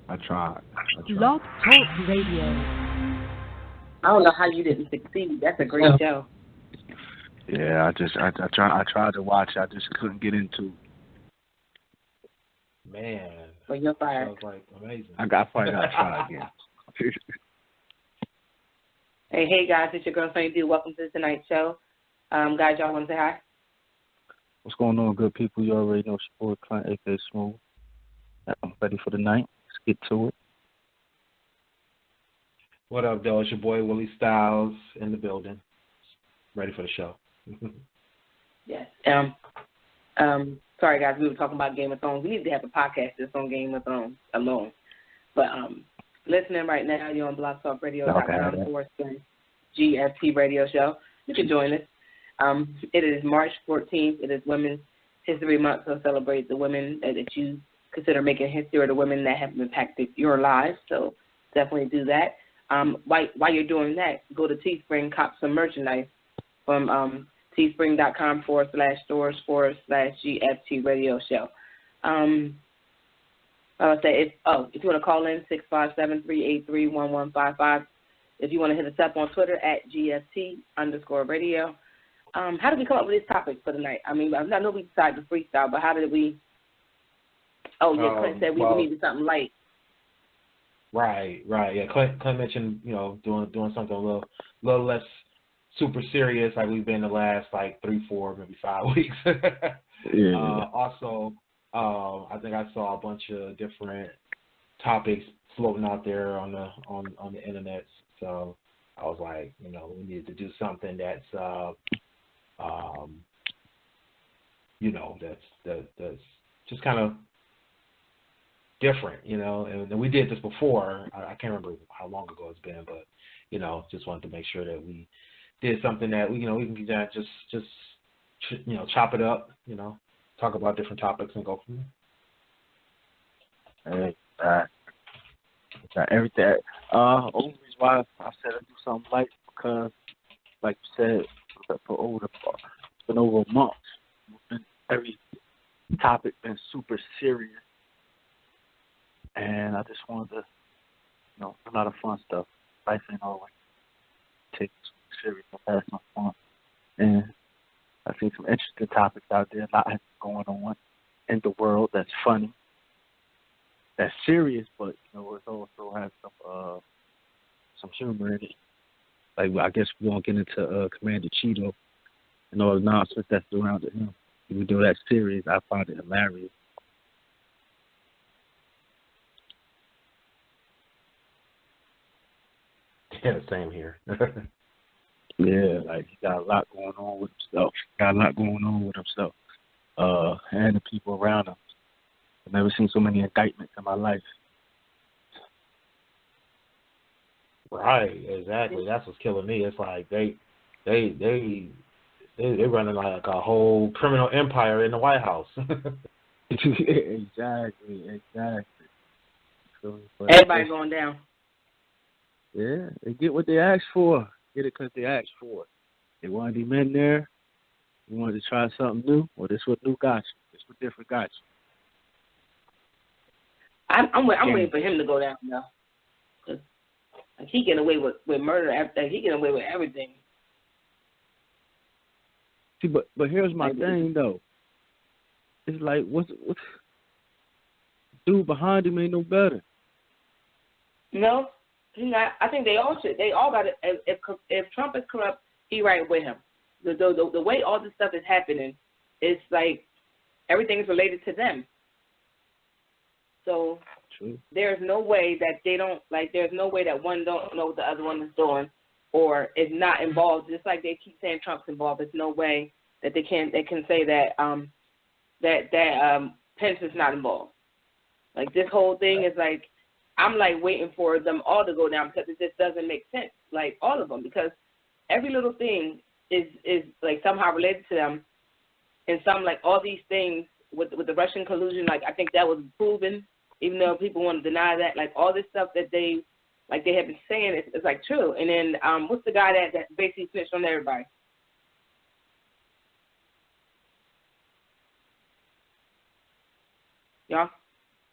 I tried. Blog Talk Radio. I don't know how you didn't succeed. That's a great show. Yeah, I tried to watch it. I just couldn't get into it. Man. Well, you're fired. Sounds like amazing. I probably got to try again. Hey guys, it's your girl Sunny D. Welcome to tonight's show. Guys, y'all want to say hi? What's going on, good people? You already know it's your boy Clint, a.k.a. Smooth. I'm ready for the night. Let's get to it. What up, though? It's your boy Willie Styles in the building. Ready for the show. Yes. Sorry, guys, we were talking about Game of Thrones. We need to have a podcast just on Game of Thrones alone. But listening right now, you're on blogtalkradio.com/GFT radio show. You can join us. It is March 14th. It is Women's History Month, so celebrate the women that you consider making history or the women that have impacted your lives. So definitely do that. While you're doing that, go to Teespring, cop some merchandise from teespring.com/stores/GFT radio show. I'll say if you want to call in, 657-383-1155. If you want to hit us up on Twitter at GFT_radio. How did we come up with this topic for the night? I mean, I know we decided to freestyle, but how did we? Oh, yeah, Clint said we needed something light. Right. Yeah, Clint mentioned, doing something a little less super serious, like we've been the last 3, 4, maybe 5 weeks. Yeah. Also, I think I saw a bunch of different topics floating out there on the internet. So I was like, we needed to do something that's that's just kind of different, and we did this before. I can't remember how long ago it's been, but just wanted to make sure that we did something that we can do that, just chop it up, talk about different topics and go from there. Everything. Only reason why I said I'd do something light because, like you said, it's been over a month. Every topic been super serious. And I just wanted to, a lot of fun stuff. Life ain't always take it serious and have some fun. And I see some interesting topics out there, a lot going on in the world that's funny, that's serious, but it also has some humor in it. Like I guess we won't get into Commander Cheeto and all the nonsense that's surrounding him. Even though that's serious, I find it hilarious. Yeah, same here. Yeah, like he got a lot going on with himself. And the people around him. I've never seen so many indictments in my life. Right, exactly. That's what's killing me. It's like they running like a whole criminal empire in the White House. Exactly. So, everybody going down. Yeah, they get what they asked for. Get it because they asked for it. They wanted him in there. You wanted to try something new. Well, this what new got you. This what different got you. I'm waiting for him to go down now. Cause he getting away with murder. He getting away with everything. See, but here's my thing though. It's like what's dude behind him ain't no better. No. I think they all should. They all got it. If Trump is corrupt, he right with him. The way all this stuff is happening, it's like everything is related to them. So True. There's no way that they don't There's no way that one don't know what the other one is doing or is not involved. Just like they keep saying Trump's involved, there's no way that they can say that Pence is not involved. Like this whole thing is like. I'm waiting for them all to go down because it just doesn't make sense. Like all of them, because every little thing is somehow related to them, and some all these things with the Russian collusion. I think that was proven, even though people want to deny that. All this stuff that they have been saying is true. And then what's the guy that basically snitched on everybody? Y'all.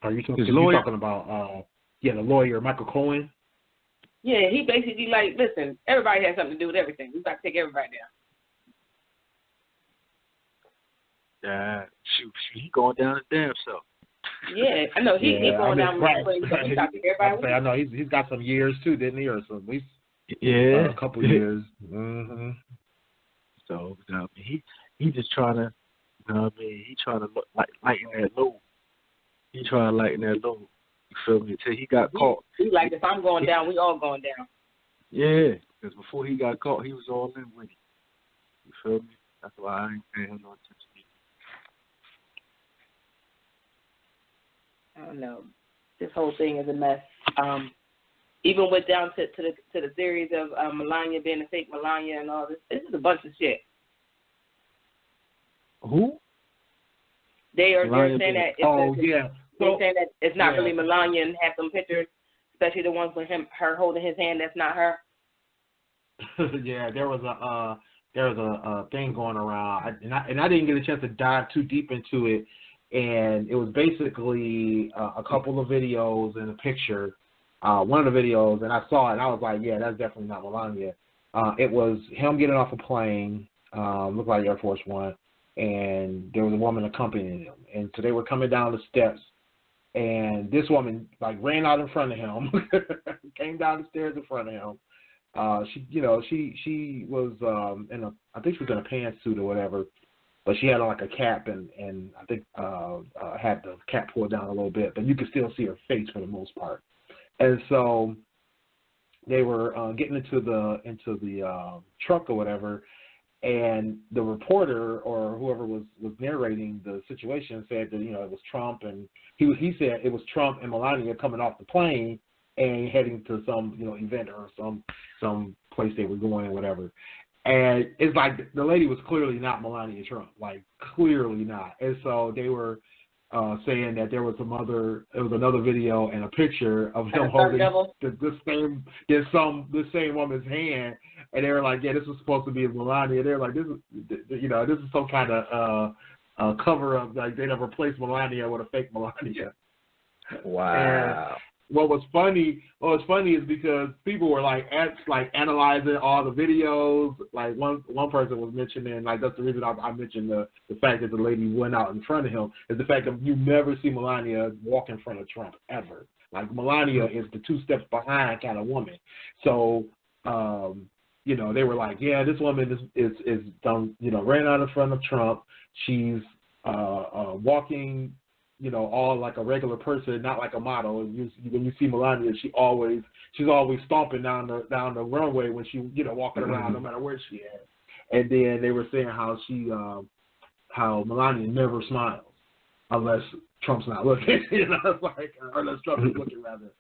Are you talking about Yeah, the lawyer, Michael Cohen. Yeah, he basically like, listen, everybody has something to do with everything. We got to take everybody down. Yeah, shoot, he going down his damn self. Yeah, I know he going down. Right. He got to take everybody. I know he's got some years too, didn't he, or some at least a couple years. Mm-hmm. So he just trying to, you know what I mean? He trying to look like lighten that load. He trying to lighten that load. You feel me? Until he got caught. He like, if I'm going down, we all going down. Yeah, because before he got caught, he was all in with it. You feel me? That's why I ain't paying him no attention. I don't know. This whole thing is a mess. Even went down to the theories of Melania being a fake Melania and all this. This is a bunch of shit. Who? They're saying that. They're saying that it's not really Melania and have some pictures, especially the ones with her holding his hand. That's not her. Yeah, there was a thing going around, and I didn't get a chance to dive too deep into it. And it was basically a couple of videos and a picture. One of the videos, and I saw it, and I was like, yeah, that's definitely not Melania. It was him getting off a plane, looked like Air Force One, and there was a woman accompanying him. And so they were coming down the steps, and this woman like ran out in front of him, came down the stairs in front of him. She was I think she was in a pantsuit or whatever, but she had on like a cap and I think had the cap pulled down a little bit, but you could still see her face for the most part. And so they were getting into the truck or whatever, and the reporter or whoever was narrating the situation said that it was Trump, and he said it was Trump and Melania coming off the plane and heading to some event or some place they were going or whatever. And it's like the lady was clearly not Melania Trump, like clearly not. And so they were saying that there was another video and a picture of him holding the same woman's hand, and they were like, yeah, this was supposed to be Melania. They're like, this is some kind of cover up, like they never replaced Melania with a fake Melania. Wow. And what was funny is because people were like analyzing all the videos. Like one person was mentioning, like that's the reason I mentioned the fact that the lady went out in front of him, is the fact that you never see Melania walk in front of Trump ever. Like Melania is the 2 steps behind kind of woman. So they were like, yeah, this woman is done, ran out in front of Trump. She's walking, all like a regular person, not like a model. And when you see Melania, she's always stomping down the runway when she walking around, no matter where she is. And then they were saying how Melania never smiles unless Trump's not looking, it's like, or unless Trump is looking rather,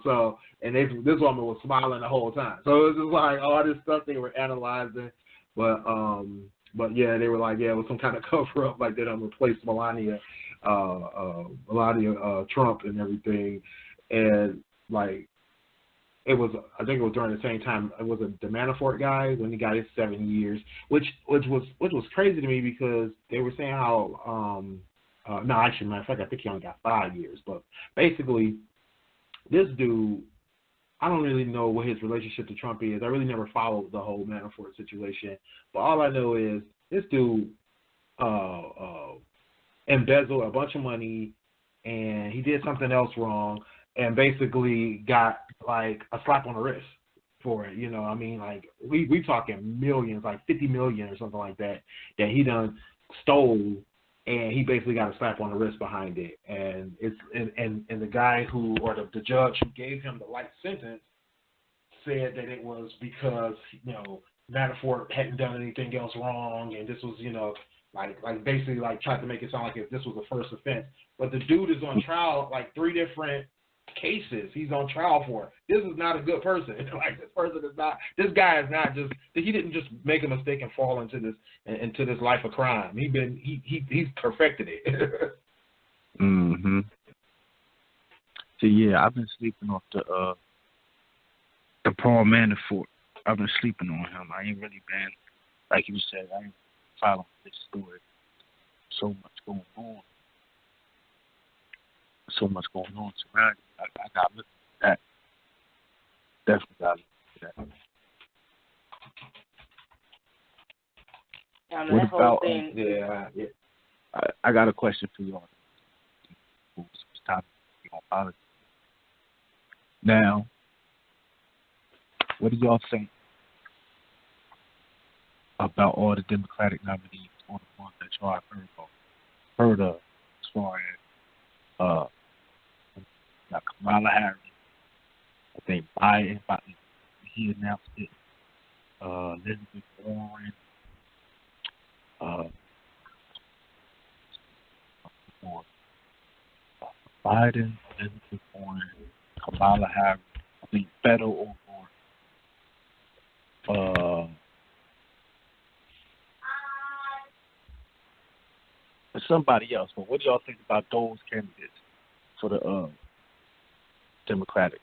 So and this woman was smiling the whole time. So it was just like all this stuff they were analyzing, but yeah, they were like, yeah, it was some kind of cover up, like they done replaced Melania Trump and everything, and like I think it was during the same time it was the Manafort guy when he got his 7 years, which was crazy to me because they were saying how no, actually, matter of fact, I think he only got 5 years, but basically this dude, I don't really know what his relationship to Trump is. I really never followed the whole Manafort situation, but all I know is this dude embezzled a bunch of money, and he did something else wrong, and basically got like a slap on the wrist for it. I mean, like we talking millions, like 50 million or something like that he done stole, and he basically got a slap on the wrist behind it. And it's and the guy the judge who gave him the light sentence said that it was because Manafort hadn't done anything else wrong, and this was like basically like tried to make it sound like if this was the first offense. But the dude is on trial like 3 different cases he's on trial for. This is not a good person. Like this guy is not just, he didn't just make a mistake and fall into this life of crime. He's perfected it. Mm-hmm. So yeah, I've been sleeping off the Paul Manafort. I've been sleeping on him. I ain't really been, like you said, I ain't following this story. So much going on. So I got looking Yeah. I got a question for y'all. Now, what do y'all think about all the Democratic nominees, or the ones that y'all have heard of, as far as like Kamala Harris? I think Biden, he announced it. Elizabeth Warren, Biden, Elizabeth Warren, Kamala Harris, I think Beto or somebody else. But what do y'all think about those candidates for the Democratic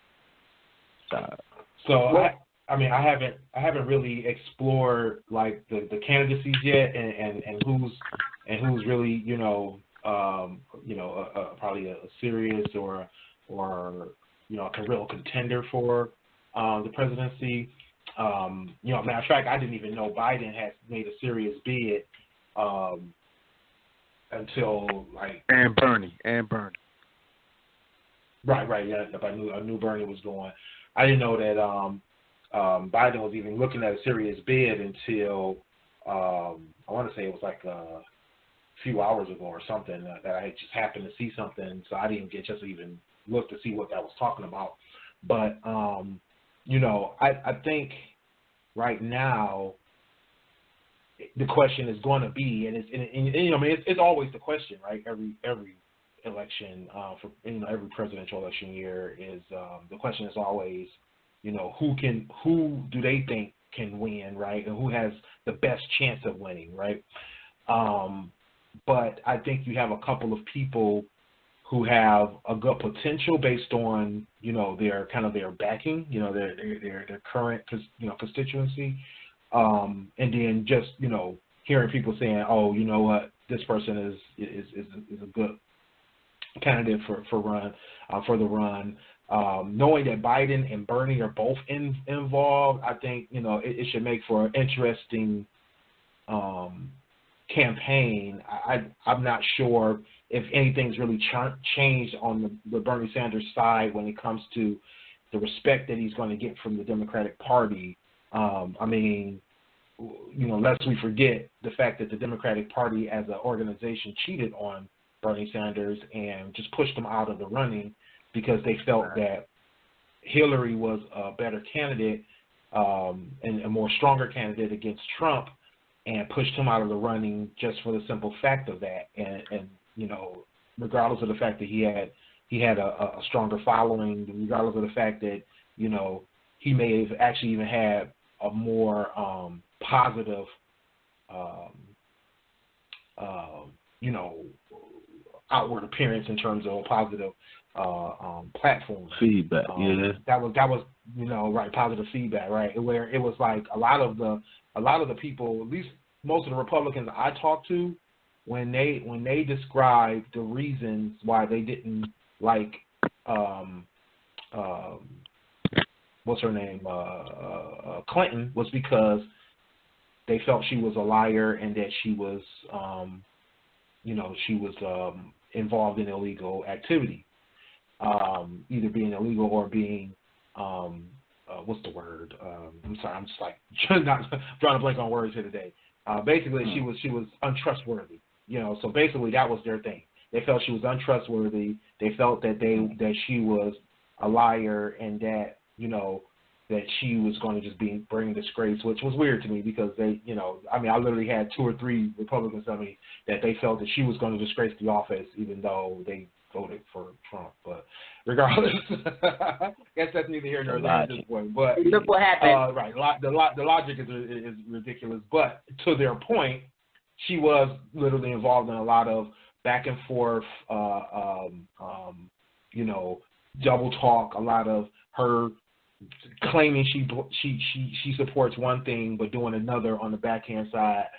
side? So I mean, I haven't really explored like the candidacies yet, and who's really probably a serious or a real contender for the presidency. Matter of fact, I didn't even know Biden had made a serious bid until like and Bernie. Right, yeah. I knew Bernie was going. I didn't know that Biden was even looking at a serious bid until I want to say it was like a few hours ago or something that I just happened to see something, so I didn't get just even look to see what that was talking about. But I think right now the question is going to be, and it's always the question, right? Every election for every presidential election year is the question is always, who do they think can win, right? And who has the best chance of winning, right? But I think you have a couple of people who have a good potential based on, their backing, their current, constituency. And then just, hearing people saying, oh, you know what, this person is a good candidate for the run. Knowing that Biden and Bernie are both involved, I think, it should make for an interesting campaign. I'm not sure if anything's really changed on the Bernie Sanders side when it comes to the respect that he's going to get from the Democratic Party. Lest we forget the fact that the Democratic Party as an organization cheated on Bernie Sanders and just pushed him out of the running because they felt that Hillary was a better candidate and a more stronger candidate against Trump, and pushed him out of the running just for the simple fact of that. And regardless of the fact that he had a stronger following, regardless of the fact that, he may have actually even had a more positive, outward appearance in terms of a positive platform. Feedback, That was right, positive feedback, right? Where it was like a lot of the people, at least most of the Republicans I talked to, when they described the reasons why they didn't like what's her name, Clinton, was because they felt she was a liar and that she was involved in illegal activity, either being illegal or being what's the word? I'm sorry, I'm just like not drawing a blank on words here today. Basically, she was untrustworthy. So basically that was their thing. They felt she was untrustworthy. They felt that she was a liar and that that she was going to just bring disgrace, which was weird to me because they, I literally had 2 or 3 Republicans tell me that they felt that she was going to disgrace the office even though they voted for Trump. But regardless, I guess that's neither here nor there at this point. But look what happened. Right, the logic is ridiculous. But to their point, she was literally involved in a lot of back and forth, double talk, a lot of her claiming she supports one thing but doing another on the backhand side.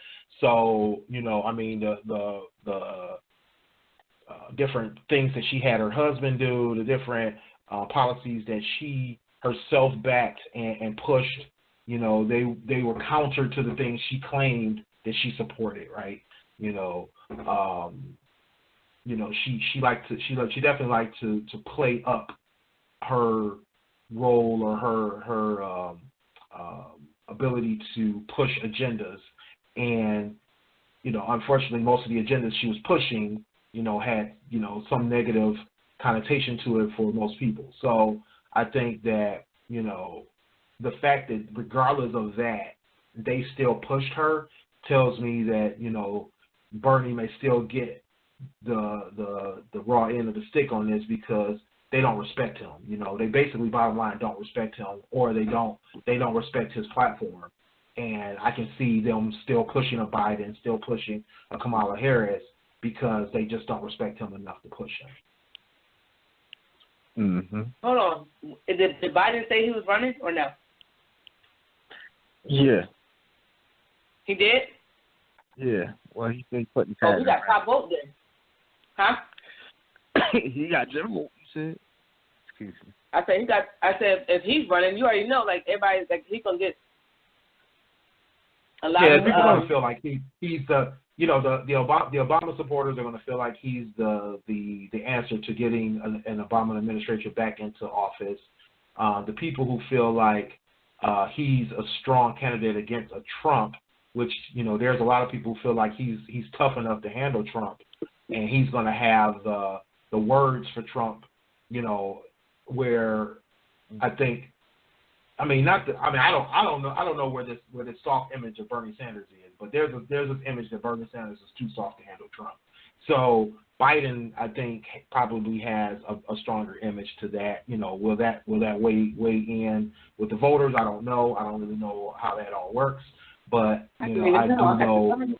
So the different things that she had her husband do, the different policies that she herself backed and pushed, they were counter to the things she claimed that she supported, right? You know, she definitely liked to play up her role or her ability to push agendas, and unfortunately, most of the agendas she was pushing, had some negative connotation to it for most people. So I think that the fact that regardless of that, they still pushed her tells me that Bernie may still get the raw end of the stick on this because they don't respect him. They basically, bottom line, don't respect him, or they don't respect his platform. And I can see them still pushing a Biden, still pushing a Kamala Harris because they just don't respect him enough to push him. Mm-hmm. Hold on. Did Biden say he was running or no? Yeah. He did? Yeah. Well, he's been putting. Oh, we got top vote then. Huh? He got general vote, you said. Excuse me. I said if he's running, you already know, like everybody's like he's gonna get a lot of people are gonna feel like he's the the Obama supporters are gonna feel like he's the answer to getting an Obama administration back into office. The people who feel like he's a strong candidate against a Trump, which there's a lot of people who feel like he's tough enough to handle Trump, and he's going to have the words for Trump, where I think, I don't know where this soft image of Bernie Sanders is, but there's this image that Bernie Sanders is too soft to handle Trump. So Biden, I think, probably has a stronger image to that. Will that weigh in with the voters? I don't know. I don't really know how that all works, but I do know.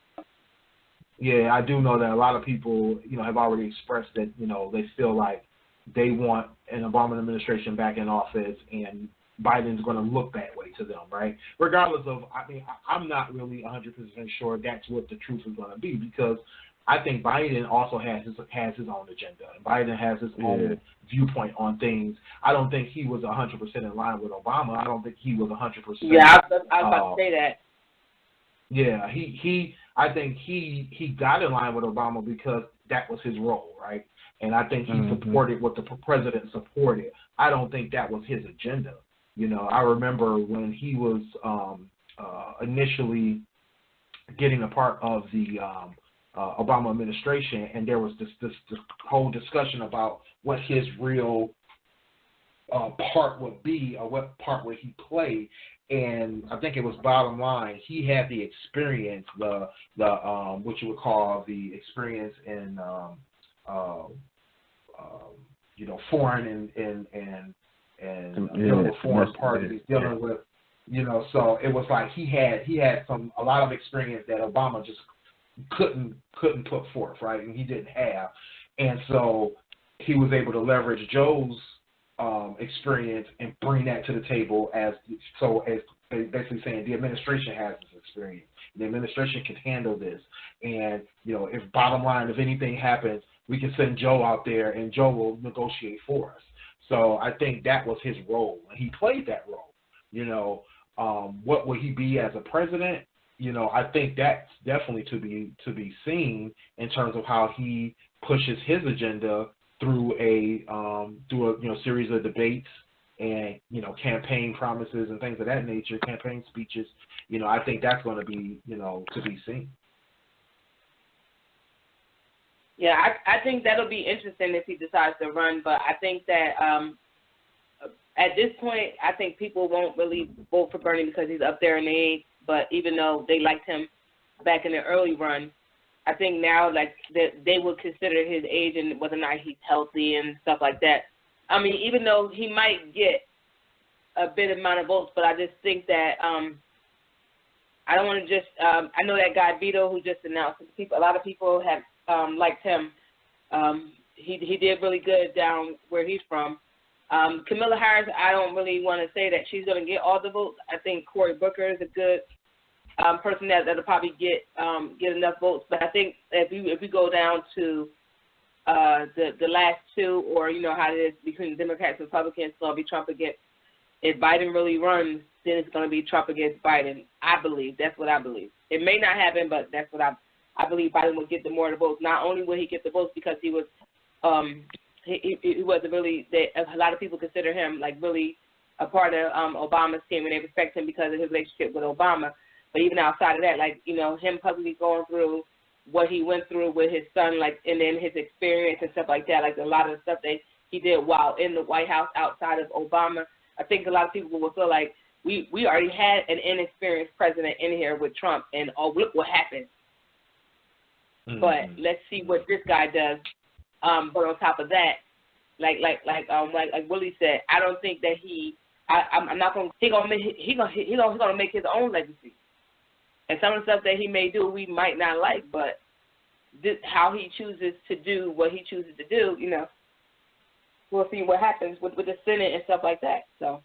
Yeah, I do know that a lot of people, have already expressed that, they feel like they want an Obama administration back in office, and Biden's going to look that way to them, right? Regardless of, I'm not really 100% sure that's what the truth is going to be, because I think Biden also has his own agenda. Biden has his own viewpoint on things. I don't think he was 100% in line with Obama. I don't think he was 100%. Yeah, I was about to say that. Yeah, I think he got in line with Obama because that was his role, right? And I think he supported what the president supported. I don't think that was his agenda. I remember when he was initially getting a part of the Obama administration, and there was this whole discussion about what his real part would be, or what part would he play. And I think it was bottom line, he had the experience, the what you would call the experience in foreign and dealing with foreign parties, dealing with so it was like he had a lot of experience that Obama just couldn't put forth, right? And he didn't have. And so he was able to leverage Joe's experience and bring that to the table as basically saying the administration has this experience. The administration can handle this. And, if bottom line, if anything happens, we can send Joe out there and Joe will negotiate for us. So I think that was his role. And he played that role. What will he be as a president? I think that's definitely to be seen in terms of how he pushes his agenda through a series of debates and campaign promises and things of that nature, campaign speeches. I think that's going to be to be seen. Yeah, I think that'll be interesting if he decides to run, but I think that at this point, I think people won't really vote for Bernie because he's up there in age. But even though they liked him back in the early run, I think now they would consider his age and whether or not he's healthy and stuff like that. I mean, even though he might get a bit amount of votes, but I just think that I don't want to just I know that guy Beto who just announced. A lot of people have liked him. He did really good down where he's from. Kamala Harris, I don't really want to say that she's going to get all the votes. I think Cory Booker is a good person that'll probably get enough votes. But I think if we go down to the last two, or how it is between Democrats and Republicans, it's going to be Trump against. If Biden really runs, then it's going to be Trump against Biden. I believe. That's what I believe. It may not happen, but that's what I believe Biden would get the more of the votes. Not only would he get the votes because he was he wasn't really, a lot of people consider him like really a part of Obama's team, and they respect him because of his relationship with Obama. But even outside of that, like, you know, him publicly going through what he went through with his son, like, and then his experience and stuff like that, like a lot of the stuff that he did while in the White House outside of Obama, I think a lot of people will feel like we already had an inexperienced president in here with Trump, and oh, look what happened. Mm-hmm. But let's see what this guy does. But on top of that, like Willie said, I don't think that I'm not gonna. He's gonna make his own legacy. And some of the stuff that he may do, we might not like, but how he chooses to do what he chooses to do, you know, we'll see what happens with the Senate and stuff like that. So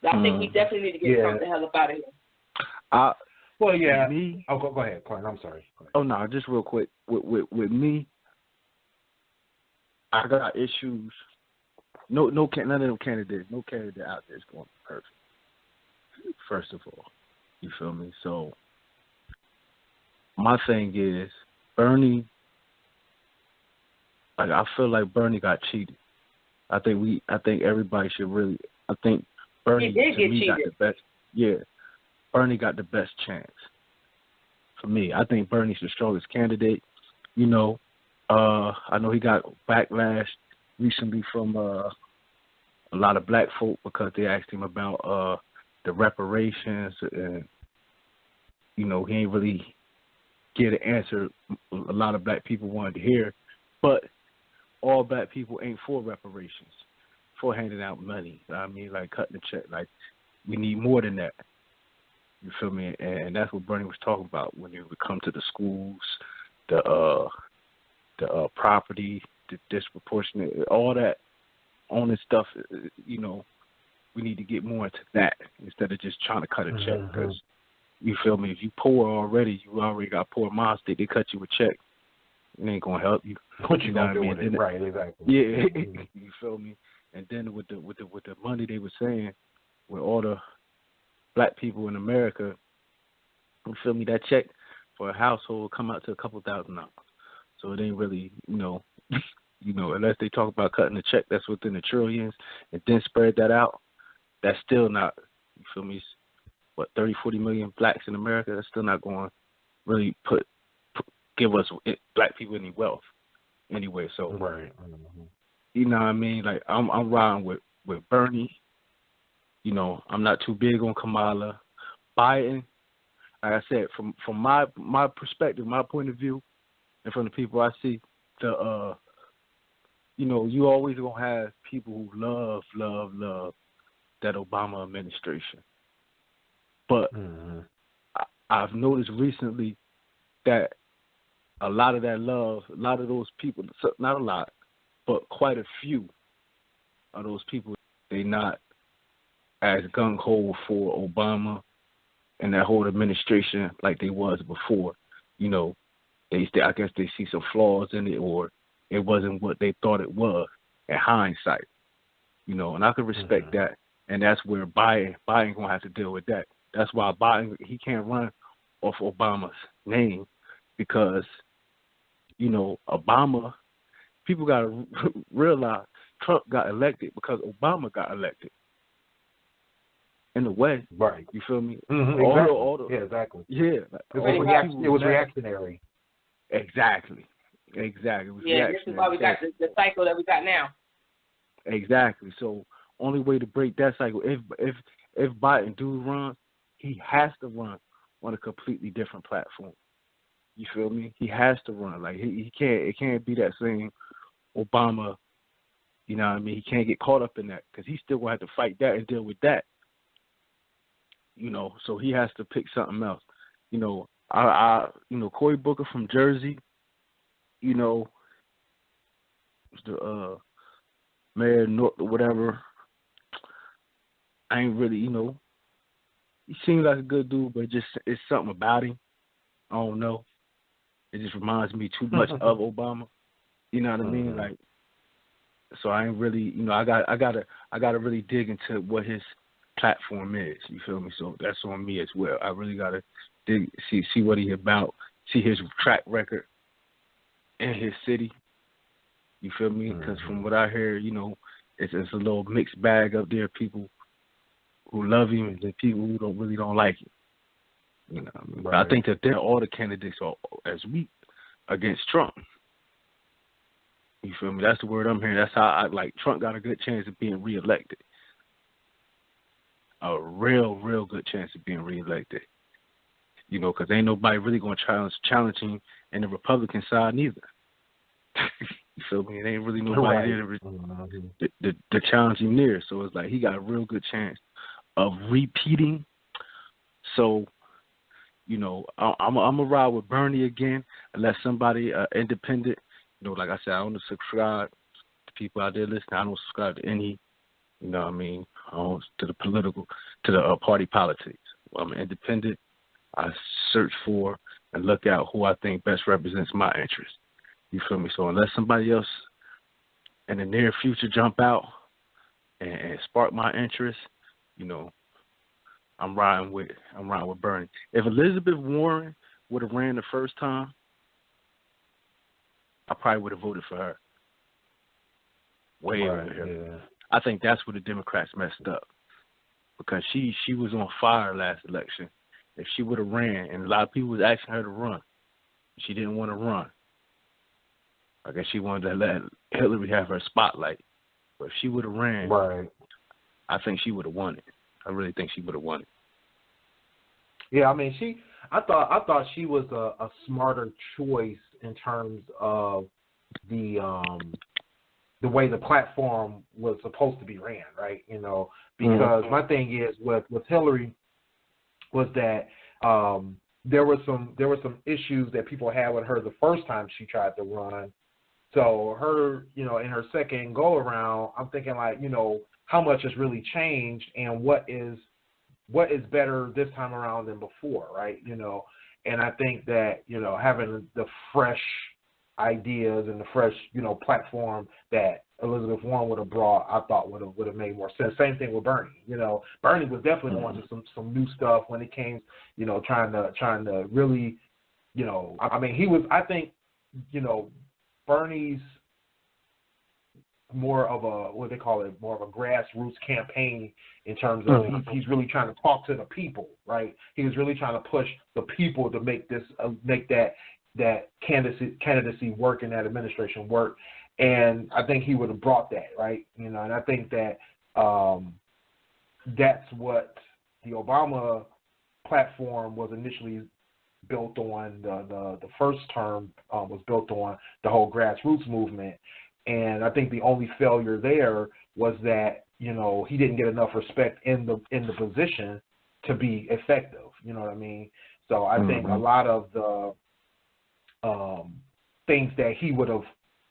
I think we definitely need to get Trump the hell up out of here. Well, yeah. Me, go ahead, Clark. I'm sorry. Oh, no, just real quick. With me, I got issues. None of them candidates, no candidate out there is going to be perfect, first of all. You feel me? So my thing is Bernie. Like, I feel like Bernie got cheated. I think everybody should really. I think Bernie got the best. Yeah, Bernie got the best chance. For me, I think Bernie's the strongest candidate. You know, I know he got backlash recently from a lot of black folk because they asked him about the reparations, and you know, he ain't really get an answer a lot of black people wanted to hear. But all black people ain't for reparations, for handing out money. I mean, like cutting the check. Like, we need more than that. You feel me? And that's what Bernie was talking about when it would come to the schools, the property, the disproportionate, all that owning stuff. You know, we need to get more into that instead of just trying to cut a check. Because you feel me? If you poor already, you already got poor minds. They cut you a check. It ain't gonna help you. What you gonna do with it? Right, exactly. Yeah, you feel me? And then with the money they were saying, with all the black people in America, you feel me? That check for a household come out to a couple $1,000. So it ain't really, you know, unless they talk about cutting the check that's within the trillions and then spread that out, that's still not. You feel me? What, 30, 40 million blacks in America? That's still not going to really give us black people any wealth anyway. So, right. You know what I mean? Like, I'm riding with Bernie. You know, I'm not too big on Kamala. Biden, like I said, from my perspective, my point of view, and from the people I see, you know, you always gonna have people who love that Obama administration. But I've noticed recently that a lot of that love, a lot of those people, not a lot, but quite a few of those people, they not as gung-ho for Obama and that whole administration like they was before. You know, I guess they see some flaws in it, or it wasn't what they thought it was in hindsight. You know, and I can respect that, and that's where Biden gonna have to deal with that. That's why Biden, he can't run off Obama's name, because, you know, Obama, people got to realize Trump got elected because Obama got elected. In a way. Right. You feel me? Exactly. Yeah, exactly. Yeah. It was reactionary. Exactly. It was reactionary. This is why we got the cycle that we got now. Exactly. So only way to break that cycle, if Biden do run, he has to run on a completely different platform. You feel me? He has to run. Like, he can't. It can't be that same Obama. You know what I mean? He can't get caught up in that, because he's still gonna have to fight that and deal with that. You know, so he has to pick something else. You know, Cory Booker from Jersey. You know, the mayor, whatever. I ain't really, you know. He seems like a good dude, but it's something about him. I don't know. It just reminds me too much of Obama. You know what I mean? Like, so I ain't really, you know, I gotta really dig into what his platform is. You feel me? So that's on me as well. I really gotta dig, see what he about, see his track record in his city. You feel me? Because from what I hear, you know, it's a little mixed bag up there. People who love him and then people who really don't like him. You know, what I mean? Right. I think that all the candidates are as weak against Trump. You feel me? That's the word I'm hearing. That's how I like. Trump got a good chance of being reelected. A real good chance of being reelected. You know, because ain't nobody really going to challenge him in the Republican side neither. You feel me? It ain't really nobody there to challenge him there. So it's like he got a real good chance of repeating. So, you know, I'm going to ride with Bernie again unless somebody independent. You know, like I said, I don't subscribe to people out there listening. I don't subscribe to any, you know what I mean, to the party politics. Well, I'm independent. I search for and look at who I think best represents my interests. You feel me? So unless somebody else in the near future jump out and spark my interest, you know, I'm riding with Bernie. If Elizabeth Warren would have ran the first time, I probably would have voted for her. Way over here. Yeah. I think that's where the Democrats messed up because she was on fire last election. If she would have ran, and a lot of people was asking her to run, she didn't want to run. I guess she wanted to let Hillary have her spotlight. But if she would have ran, I think she would have won it. I really think she would have won it. Yeah, I mean, I thought she was a smarter choice in terms of the way the platform was supposed to be ran, right? You know, because my thing is with Hillary was that there were some issues that people had with her the first time she tried to run. So her, you know, in her second go around, I'm thinking like, you know, how much has really changed and what is better this time around than before, right? You know, and I think that, you know, having the fresh ideas and the fresh, you know, platform that Elizabeth Warren would have brought, I thought would have made more sense. Same thing with Bernie. You know, Bernie was definitely wanting some new stuff when it came, you know, trying to really, you know, I mean, I think, you know, Bernie's more of more of a grassroots campaign in terms of he's really trying to talk to the people, right? He was really trying to push the people to make that candidacy work and that administration work. And I think he would have brought that, right? You know, and I think that that's what the Obama platform was initially built on. The first term was built on the whole grassroots movement. And I think the only failure there was that, you know, he didn't get enough respect in the position to be effective. You know what I mean? So I think a lot of the things that he would have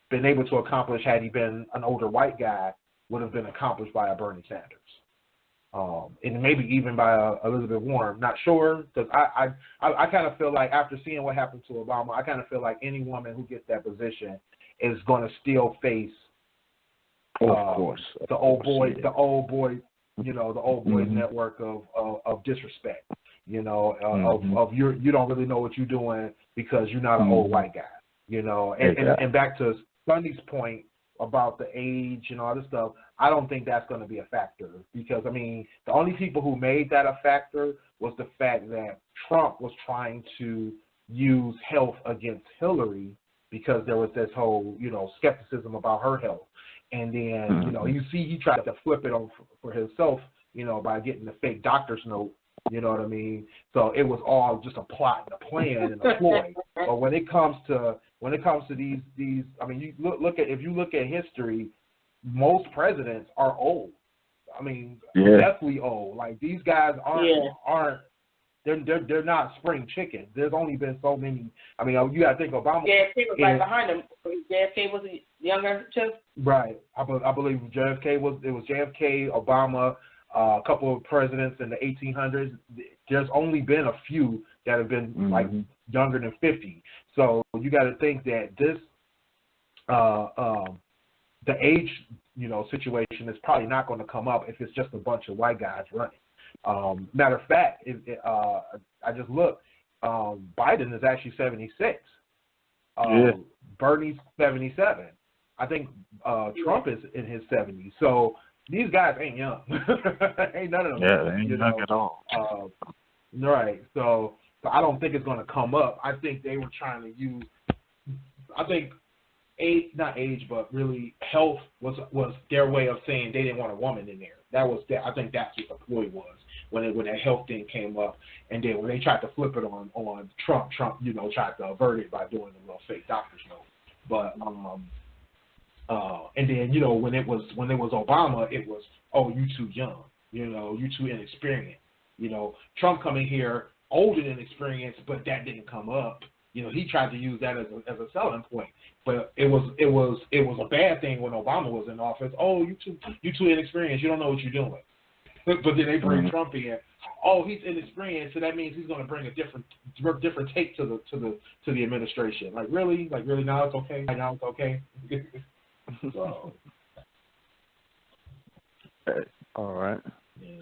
been able to accomplish had he been an older white guy would have been accomplished by a Bernie Sanders. And maybe even by Elizabeth Warren. Not sure, because I kind of feel like after seeing what happened to Obama, I kind of feel like any woman who gets that position is going to still face the old boy, you know, the old boys network of disrespect, you know, of you don't really know what you're doing because you're not an old white guy, you know. And back to Sonny's point about the age and all this stuff, I don't think that's going to be a factor because, I mean, the only people who made that a factor was the fact that Trump was trying to use health against Hillary because there was this whole, you know, skepticism about her health. And then, you know, you see he tried to flip it on for himself, you know, by getting the fake doctor's note, you know what I mean? So it was all just a plot and a plan and a ploy. But when it comes to these, I mean, you if you look at history, most presidents are old. I mean, definitely old. Like these guys aren't. They're not spring chickens. There's only been so many. I mean, you got to think Obama. JFK was right behind him. JFK was a younger too. Right. I believe JFK was JFK, Obama, a couple of presidents in the 1800s. There's only been a few that have been like younger than 50. So you got to think that this the age, you know, situation is probably not going to come up if it's just a bunch of white guys running. Matter of fact, I just looked. Biden is actually 76. Bernie's 77. I think Trump is in his 70s. So these guys ain't young. Ain't none of them. Yeah, they ain't young at all. Right. So I don't think it's going to come up. I think they were trying to use. I think not age, but really health was their way of saying they didn't want a woman in there. I think that's what the ploy was when that health thing came up, and then when they tried to flip it on Trump, tried to avert it by doing the little fake doctor's note. But and then when it was Obama, it was, oh, you too young, you too inexperienced. Trump coming here older than experienced, but that didn't come up. He tried to use that as a selling point, but it was a bad thing when Obama was in office. Oh, you too inexperienced. You don't know what you're doing. But then they bring Trump in. Oh, he's inexperienced, so that means he's going to bring a different take to the administration. Like really now it's okay. Now it's okay. So. All right. Yeah.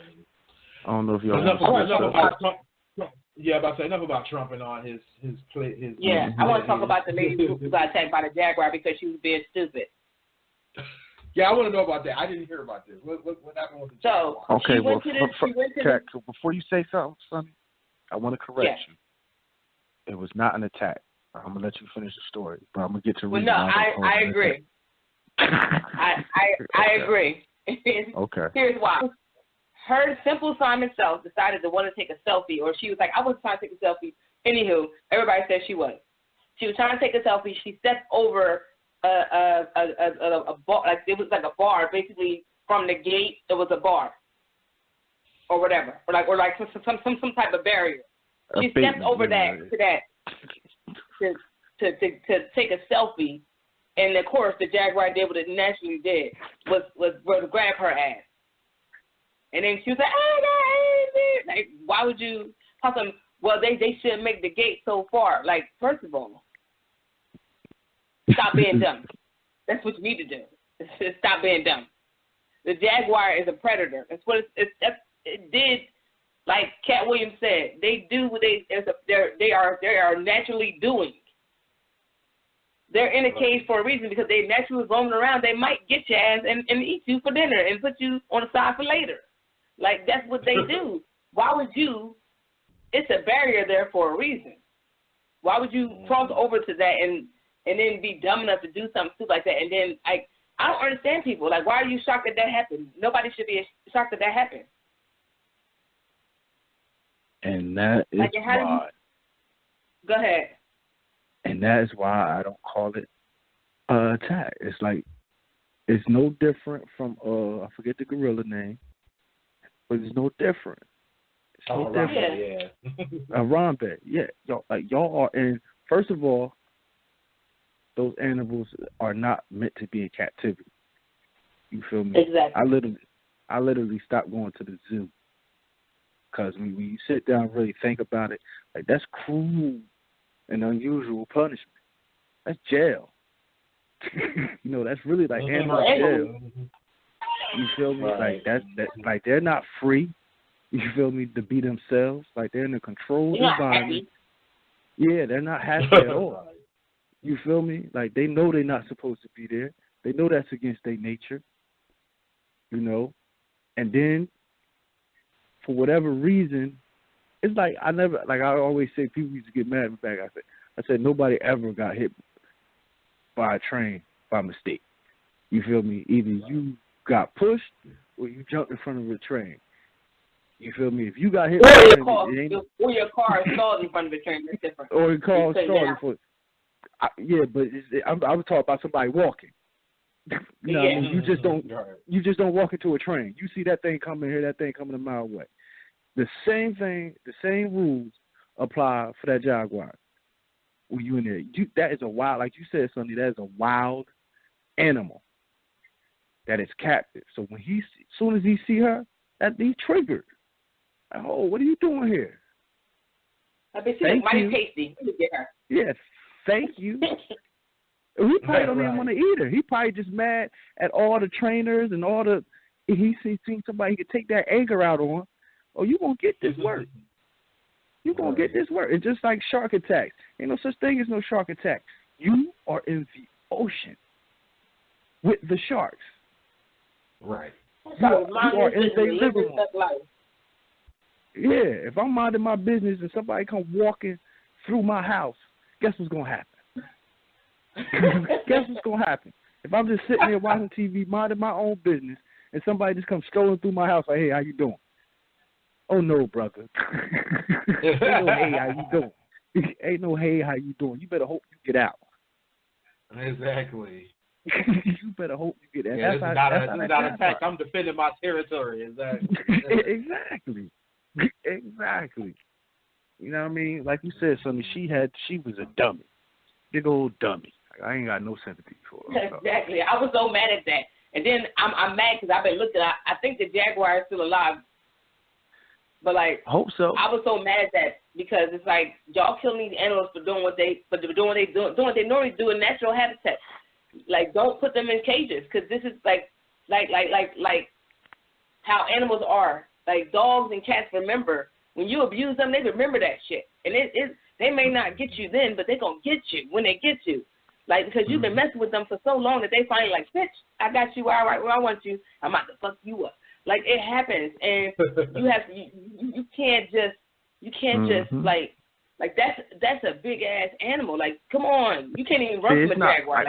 I don't know if y'all enough about Trump. Yeah, about to say enough about Trump and all his. Yeah, I want to talk about the lady who got attacked by the Jaguar because she was being stupid. Yeah, I want to know about that. I didn't hear about this. What happened with the Jaguar? So okay, so before you say something, Sonny, I want to correct you. It was not an attack. I'm gonna let you finish the story, but I'm gonna get to read. Well, no, I agree. I agree. Okay. Here's why. Her Simple Simon self decided to want to take a selfie, or she was like, I was trying to take a selfie. Anywho, everybody said she was. She was trying to take a selfie. She stepped over a bar, like it was like a bar, basically from the gate. It was a bar, or whatever, or like some type of barrier. She stepped over to take a selfie, and of course the Jaguar did what it naturally did was grab her ass. And then she was like, like, why would you tell them, well, they shouldn't make the gate so far. Like, first of all, stop being dumb. That's what you need to do. Stop being dumb. The Jaguar is a predator. That's what it did. Like Cat Williams said, they do what they are naturally doing. They're in a cage for a reason because they naturally roaming around. They might get your ass and eat you for dinner and put you on the side for later. Like, that's what they do. Why would you? It's a barrier there for a reason. Why would you cross over to that and then be dumb enough to do something stupid like that? And then, I don't understand people. Like, why are you shocked that happened? Nobody should be shocked that happened. And that is why. Go ahead. And that is why I don't call it attack. It's like, it's no different from, I forget the gorilla name, but it's no different. It's no different. Yeah. Harambe, yeah. Y'all are in, first of all, those animals are not meant to be in captivity. You feel me? Exactly. I literally stopped going to the zoo. Because when you sit down and really think about it, like, that's cruel and unusual punishment. That's jail. That's really like animal jail. You feel me? Right. Like like they're not free. You feel me? To be themselves. Like they're in a controlled environment. Yeah, they're not happy at all. You feel me? Like they know they're not supposed to be there. They know that's against their nature. And then for whatever reason, it's like I always say, people used to get mad at me back. I said nobody ever got hit by a train by mistake. You feel me? Either you got pushed or you jumped in front of a train. You feel me? If you got hit by a train, or your car stalled in front of a train, that's different. Or your car stalled for. Yeah, but I'm talking about somebody walking. You know what I mean? You just don't walk into a train. You see that thing coming here, that thing coming a mile away. The same thing, the same rules apply for that Jaguar. When you in there, that is a wild, like you said, Sonny, that is a wild animal that is captive. So when as soon as he see her, he's triggered. Oh, what are you doing here? I bet she looks mighty tasty. Let me get her. Yes, thank you. He probably don't even want to eat her. He probably just mad at all the trainers and all the. He seen somebody he could take that anger out on. Oh, you won't get this work. You're going to get this work. It's just like shark attacks. Ain't no such thing as no shark attack. You are in the ocean with the sharks. Right. You are in their living room. Yeah, if I'm minding my business and somebody come walking through my house, guess what's going to happen? Guess what's going to happen? If I'm just sitting there watching TV, minding my own business, and somebody just comes strolling through my house like, hey, how you doing? Oh, no, brother. Ain't no, hey, how you doing? Ain't no, hey, how you doing? You better hope you get out. Exactly. You better hope you get out. Yeah, this is not an attack. I'm defending my territory. Exactly. Exactly. You know what I mean? Like you said, Sonny, she was a dummy. Big old dummy. I ain't got no sympathy for her. Exactly. I was so mad at that. And then I'm mad because I've been looking. I think the Jaguar is still alive. But, like, I hope so. I was so mad at that because it's like y'all killing these animals for doing what they normally do in natural habitat. Like, don't put them in cages because this is like how animals are. Like, dogs and cats remember. When you abuse them, they remember that shit. And they may not get you then, but they're going to get you when they get you. Like, because you've been messing with them for so long that they finally like, bitch, I got you where I want you. I'm about to fuck you up. Like, it happens. And you have to, you can't just like that's a big ass animal. Like, come on. You can't even run from a jaguar.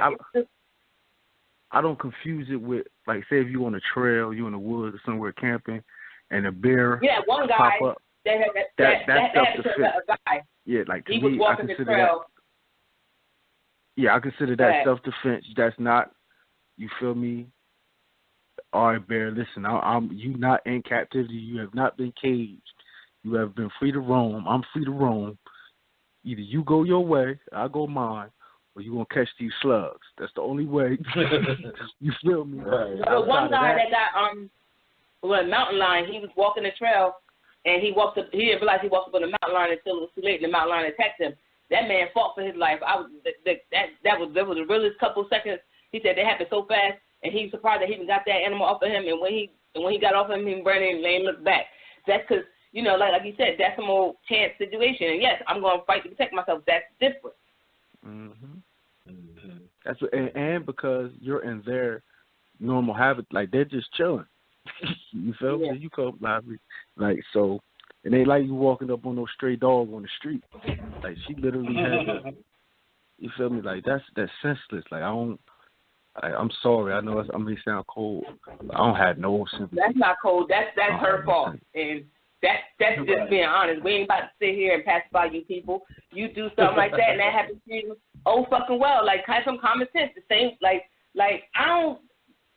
I don't confuse it with, like, say if you on a trail, you in the woods or somewhere camping, and a bear one guy pop up. That's self-defense. A guy. Yeah, like to he me, was walking the trail. I consider that self-defense. That's not, you feel me? All right, bear, listen, you not in captivity. You have not been caged. You have been free to roam. I'm free to roam. Either you go your way, I go mine, or you going to catch these slugs. That's the only way. You feel me? Right. The one guy that got a mountain lion, he was walking the trail, and he didn't realize he walked up on the mountain lion until it was too late, and the mountain lion attacked him. That man fought for his life. That was the realest couple seconds. He said they happened so fast, and he was surprised that he even got that animal off of him. And when he got off of him, he ran in and ain't looked back. That's because, you know, like you said, that's some old chance situation. And yes, I'm going to fight to protect myself. That's different. That's what, and because you're in their normal habit, like they're just chilling. You feel me? You come lively, like so. It ain't like you walking up on no stray dog on the street. Like she literally had you feel me? Like that's senseless. Like I'm sorry. I know I may sound cold. But I don't have no sympathy. That's not cold. That's her fault. And that's just being honest. We ain't about to sit here and pacify you people. You do something like that and that happens to you. Oh fucking well. Like have some common sense. The same like I don't.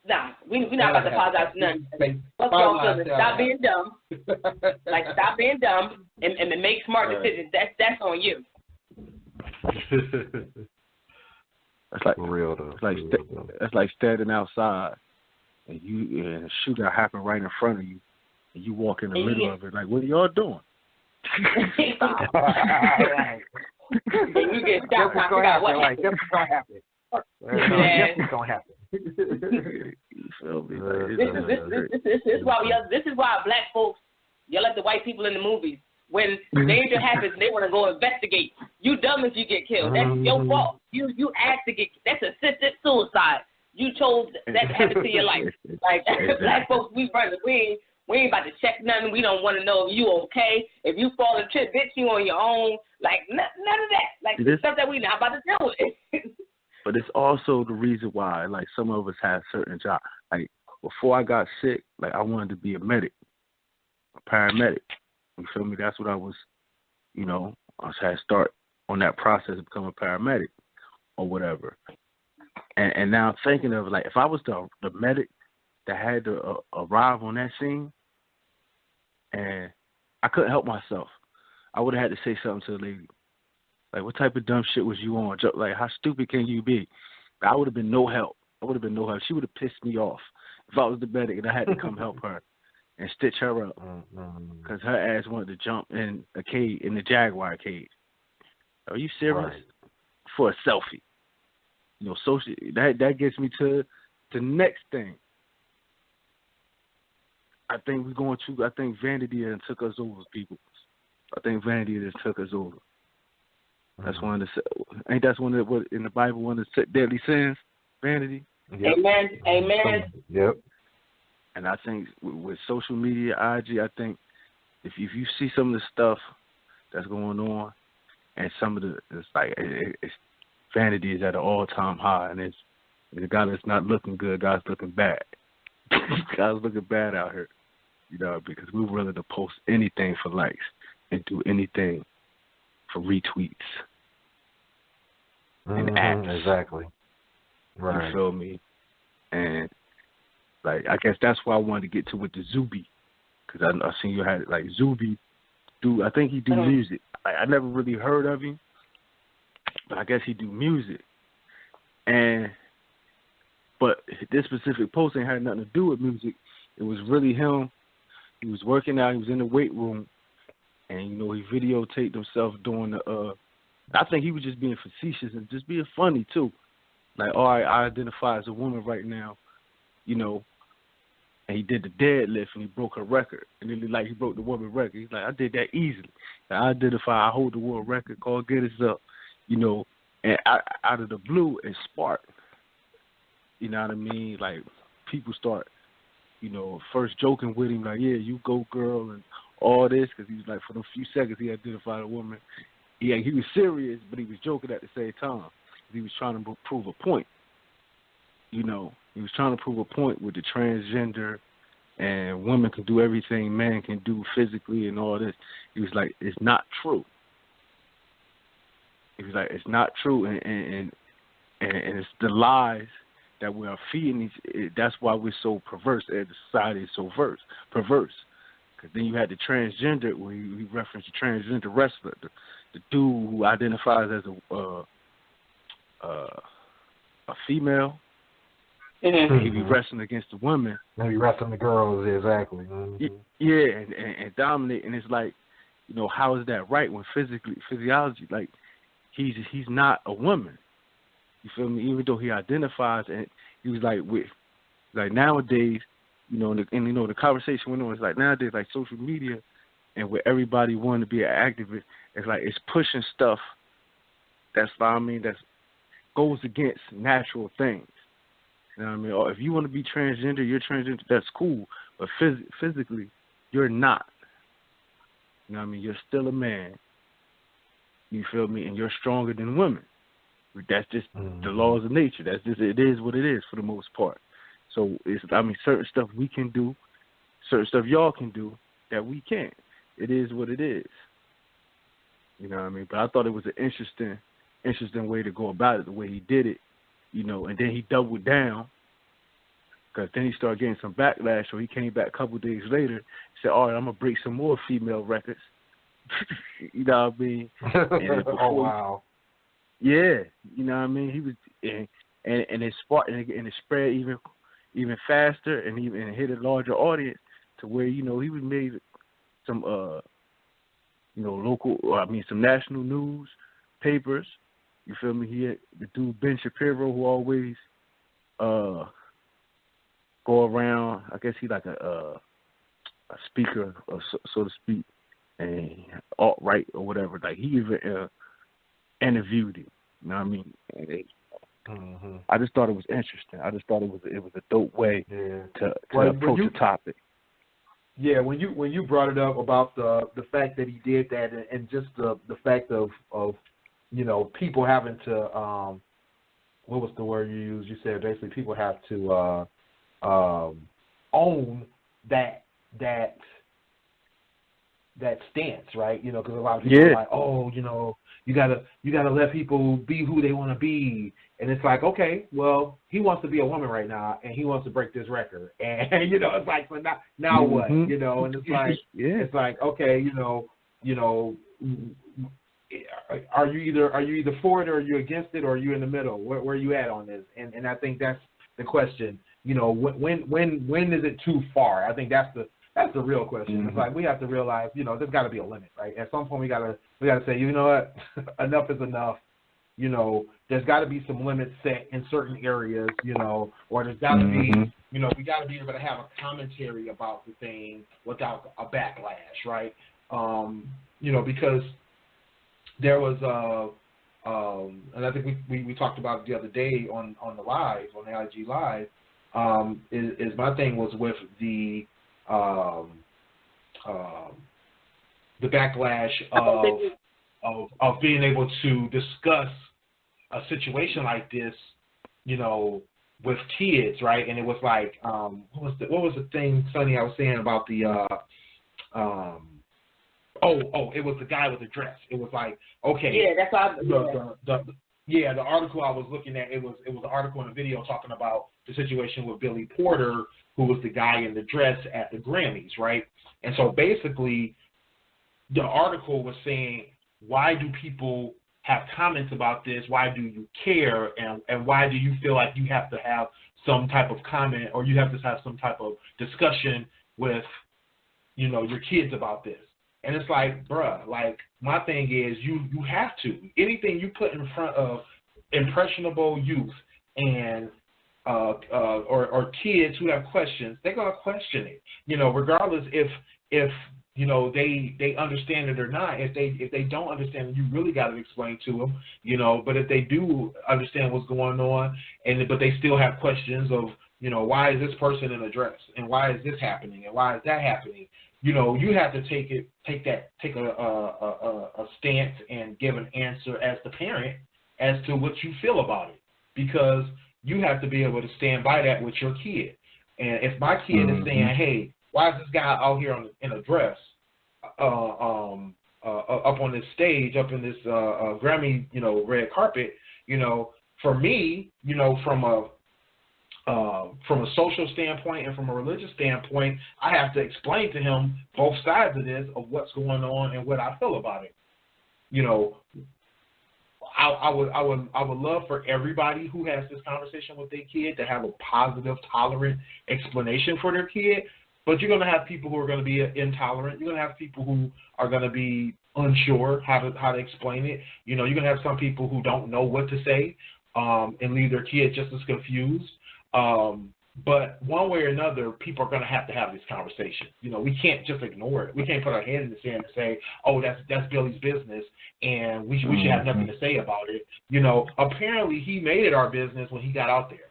Nah, we're not about to apologize for nothing. Fuck y'all feelings. Stop being dumb. Like, stop being dumb and make smart decisions. That's on you. That's like for real though. That's like standing outside and a shootout happen right in front of you, and you walk in the middle of it. Like, what are y'all doing? And you get shot. What's going to happen? What's going to happen? You feel me? This is why black folks yell at the white people in the movies. When danger happens, they want to go investigate. You dumb if you get killed. That's your fault. You asked to get. That's assisted suicide. You chose that to happen to your life. Like black folks, we brothers. We ain't about to check nothing. We don't want to know if you okay. If you fall and trip, bitch, you on your own. Like none of that. Like this stuff that we not about to deal with. But it's also the reason why, like, some of us have certain jobs. Like, before I got sick, like, I wanted to be a medic, a paramedic. You feel me? That's what I was, you know, I had to start on that process of becoming a paramedic or whatever. And now I'm thinking of, like, if I was the medic that had to arrive on that scene and I couldn't help myself, I would have had to say something to the lady. Like, what type of dumb shit was you on? Like, how stupid can you be? I would have been no help. She would have pissed me off if I was the medic and I had to come help her and stitch her up because her ass wanted to jump in a cage, in the Jaguar cage. Are you serious? Right. For a selfie. You know, social. That gets me to the next thing. I think vanity took us over, people. I think vanity just took us over. That's one of the, ain't that's one of the, what in the Bible, one of the deadly sins, vanity? Yep. Amen. Yep. And I think with social media, IG, I think if you see some of the stuff that's going on, and some of the, it's like it's vanity is at an all-time high, and it's the guy that's not looking good, God's looking bad. God's looking bad out here, you know, because we're willing to post anything for likes and do anything for retweets and acts. Exactly. Right. You feel me? And like, I guess that's why I wanted to get to with the Zuby, because I seen you had like Zuby do. I think he do music. I never really heard of him, but I guess he do music. But this specific post ain't had nothing to do with music. It was really him. He was working out. He was in the weight room, and you know he videotaped himself doing the. I think he was just being facetious and just being funny too. Like, all right, I identify as a woman right now, you know. And he did the deadlift and he broke her record. And then he broke the woman record. He's like, I did that easily. Like, I identify, I hold the world record, call Guinness up, you know. And out of the blue, it sparked. You know what I mean? Like, people start, you know, first joking with him, like, yeah, you go, girl, and all this. Because he was like, for the few seconds he identified a woman. He was serious, but he was joking at the same time. He was trying to prove a point. You know, he was trying to prove a point with the transgender and women can do everything men can do physically and all this. He was like, it's not true. He was like, it's not true, and it's the lies that we are feeding. That's why we're so perverse, and the society is so perverse. Because then you had the transgender, where he referenced the transgender wrestler, the dude who identifies as a female. Mm-hmm. He be wrestling against the women. Maybe wrestling the girls, exactly. Mm-hmm. Yeah, and dominate. And it's like, you know, how is that right when physiology, like, he's not a woman. You feel me? Even though he identifies, and he was like nowadays, you know, and you know the conversation went on. It's like nowadays, like social media, and where everybody wanting to be an activist, it's like it's pushing stuff. That's what I mean. That goes against natural things. You know what I mean? Or if you want to be transgender, you're transgender, that's cool. But physically, you're not. You know what I mean? You're still a man. You feel me? And you're stronger than women. That's just the laws of nature. That's just, it is what it is for the most part. So certain stuff we can do, certain stuff y'all can do that we can't. It is what it is. You know what I mean? But I thought it was an interesting way to go about it, the way he did it. You know, and then he doubled down, because then he started getting some backlash. So he came back a couple of days later and said, all right, I'm going to break some more female records. You know what I mean? Oh, wow. Yeah. You know what I mean? He was, and it sparked, and it spread even faster, and even hit a larger audience to where, you know, he was made some, you know, some national news papers. You feel me? He had the dude Ben Shapiro, who always go around. I guess he like a speaker, so to speak, and alt-right or whatever. Like, he even interviewed him. You know what I mean? I just thought it was interesting. I just thought it was a dope way to approach the topic. Yeah, when you brought it up about the fact that he did that, and just the fact of you know, people having to, what was the word you used? You said basically people have to own that stance, right? You know, because a lot of people are like, oh, you know, you gotta let people be who they want to be, and it's like, okay, well, he wants to be a woman right now, and he wants to break this record, and you know, it's like, so now what? You know, and it's like, it's like, okay, you know. Are you either for it, or are you against it, or are you in the middle? Where are you at on this? And I think that's the question. You know, when is it too far? I think that's the real question. It's like, we have to realize, you know, there's got to be a limit, right? At some point, we gotta say, you know what, enough is enough. You know, there's got to be some limits set in certain areas, you know, or there's got to be, you know, we got to be able to have a commentary about the thing without a backlash, right? because there was and I think we talked about it the other day on the live, on the IG live, is my thing was with the backlash of being able to discuss a situation like this, with kids, right? And it was like, what was the thing, Sonny, I was saying about the it was the guy with the dress. It was like, okay, yeah, that's why the article I was looking at, it was an article and a video talking about the situation with Billy Porter, who was the guy in the dress at the Grammys, right? And so basically, the article was saying, why do people have comments about this? Why do you care? And why do you feel like you have to have some type of comment, or you have to have some type of discussion with, your kids about this? And it's like, bruh, like, my thing is you have to. Anything you put in front of impressionable youth and or kids who have questions, they're gonna question it. Regardless if they understand it or not. If they don't understand it, you really got to explain to them. But if they do understand what's going on, but they still have questions of, why is this person in a dress, and why is this happening, and why is that happening? You have to take a stance and give an answer as the parent as to what you feel about it, because you have to be able to stand by that with your kid. And if my kid is saying, hey, why is this guy out here in a dress up on this stage, up in this Grammy, red carpet, for me, from a social standpoint and from a religious standpoint, I have to explain to him both sides of this, of what's going on and what I feel about it. I would love for everybody who has this conversation with their kid to have a positive, tolerant explanation for their kid. But you're going to have people who are going to be intolerant. You're going to have people who are going to be unsure how to explain it. You're going to have some people who don't know what to say and leave their kid just as confused. But one way or another, people are going to have this conversation. We can't just ignore it. We can't put our head in the sand and say, oh, that's Billy's business, and we should have nothing to say about it. Apparently he made it our business when he got out there.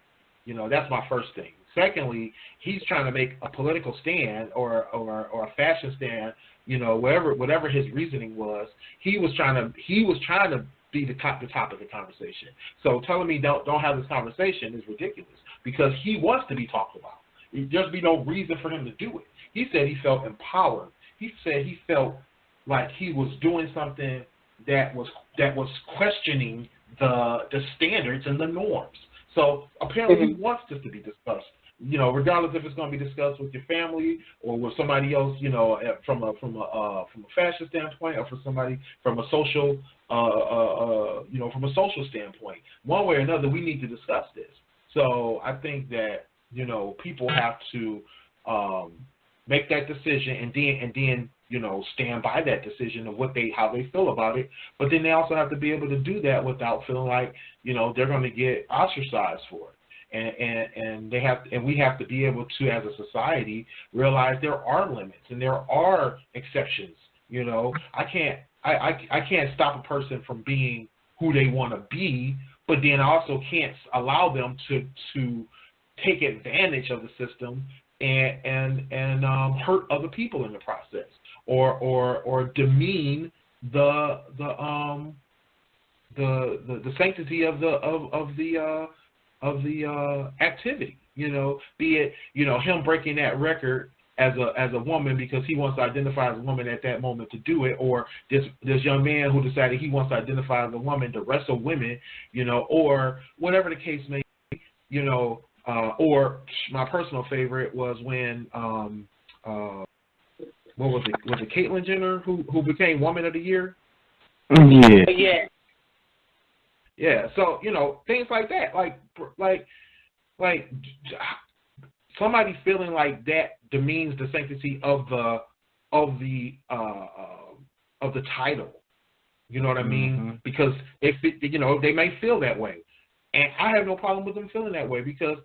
That's my first thing. Secondly, he's trying to make a political stand or a fashion stand, whatever his reasoning was. He was trying to be the top of the conversation. So telling me don't have this conversation is ridiculous, because he wants to be talked about. There's be no reason for him to do it. He said he felt empowered. He said he felt like he was doing something that was questioning the standards and the norms. So apparently he wants this to be discussed. Regardless if it's going to be discussed with your family or with somebody else, from a fashion standpoint, or for somebody from a social, from a social standpoint. One way or another, we need to discuss this. So I think that people have to make that decision and then stand by that decision of how they feel about it. But then they also have to be able to do that without feeling like they're going to get ostracized for it. And we have to be able to, as a society, realize there are limits and there are exceptions. I can't stop a person from being who they want to be, but then I also can't allow them to take advantage of the system and hurt other people in the process, or demean the sanctity of the activity, be it, him breaking that record as a woman because he wants to identify as a woman at that moment to do it, or this young man who decided he wants to identify as a woman to wrestle women, or whatever the case may be, or my personal favorite was when what was it? Was it Caitlyn Jenner who became Woman of the Year? Yeah. Yeah, so things like that, like somebody feeling like that demeans the sanctity of the title. You know what I mean? Because if they may feel that way, and I have no problem with them feeling that way, because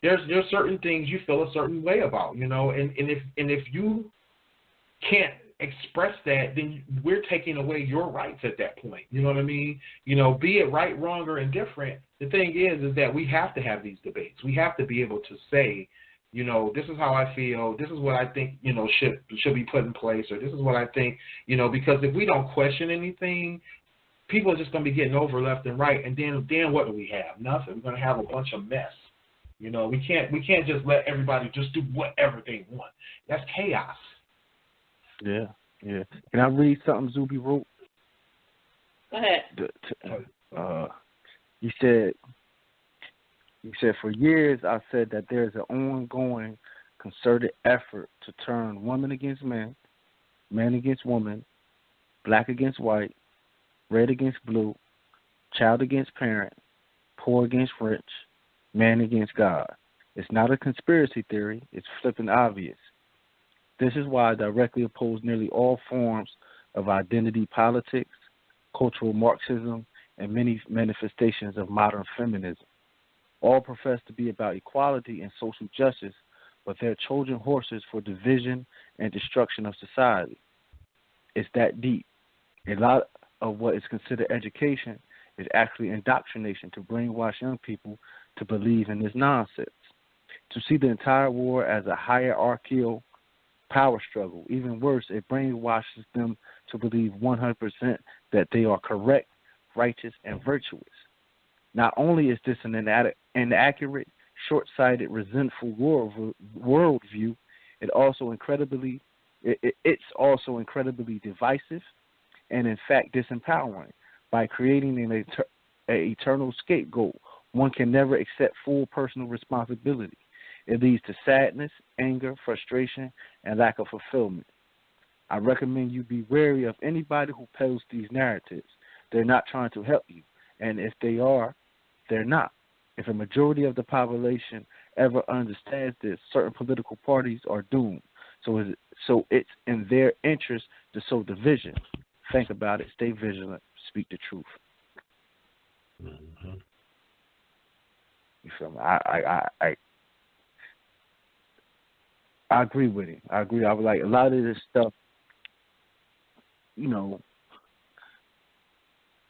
there's certain things you feel a certain way about, and if you can't express that, then we're taking away your rights at that point. You know what I mean? You know, be it right, wrong, or indifferent, the thing is that we have to have these debates. We have to be able to say, you know, this is how I feel, this is what I think, you know, should be put in place, or this is what I think, you know, because if we don't question anything, people are just going to be getting over left and right, and then what do we have? Nothing. We're going to have a bunch of mess. You know, we can't just let everybody just do whatever they want. That's chaos. Yeah. Can I read something Zuby wrote? Go ahead. He said, for years I said that there is an ongoing concerted effort to turn woman against man, man against woman, black against white, red against blue, child against parent, poor against rich, man against God. It's not a conspiracy theory. It's flipping obvious. This is why I directly oppose nearly all forms of identity politics, cultural Marxism, and many manifestations of modern feminism. All profess to be about equality and social justice, but they're Trojan horses for division and destruction of society. It's that deep. A lot of what is considered education is actually indoctrination to brainwash young people to believe in this nonsense, to see the entire war as a hierarchical power struggle. Even worse, it brainwashes them to believe 100% that they are correct, righteous, and virtuous. Not only is this an inaccurate, short-sighted, resentful worldview, it's also incredibly divisive and, in fact, disempowering. By creating an eternal scapegoat, one can never accept full personal responsibility. It leads to sadness, anger, frustration, and lack of fulfillment. I recommend you be wary of anybody who peddles these narratives. They're not trying to help you, and if they are, they're not. If a majority of the population ever understands this, certain political parties are doomed. So it's in their interest to sow division. Think about it. Stay vigilant. Speak the truth. Mm-hmm. You feel me? I agree with him. I agree. I was like, a lot of this stuff, you know,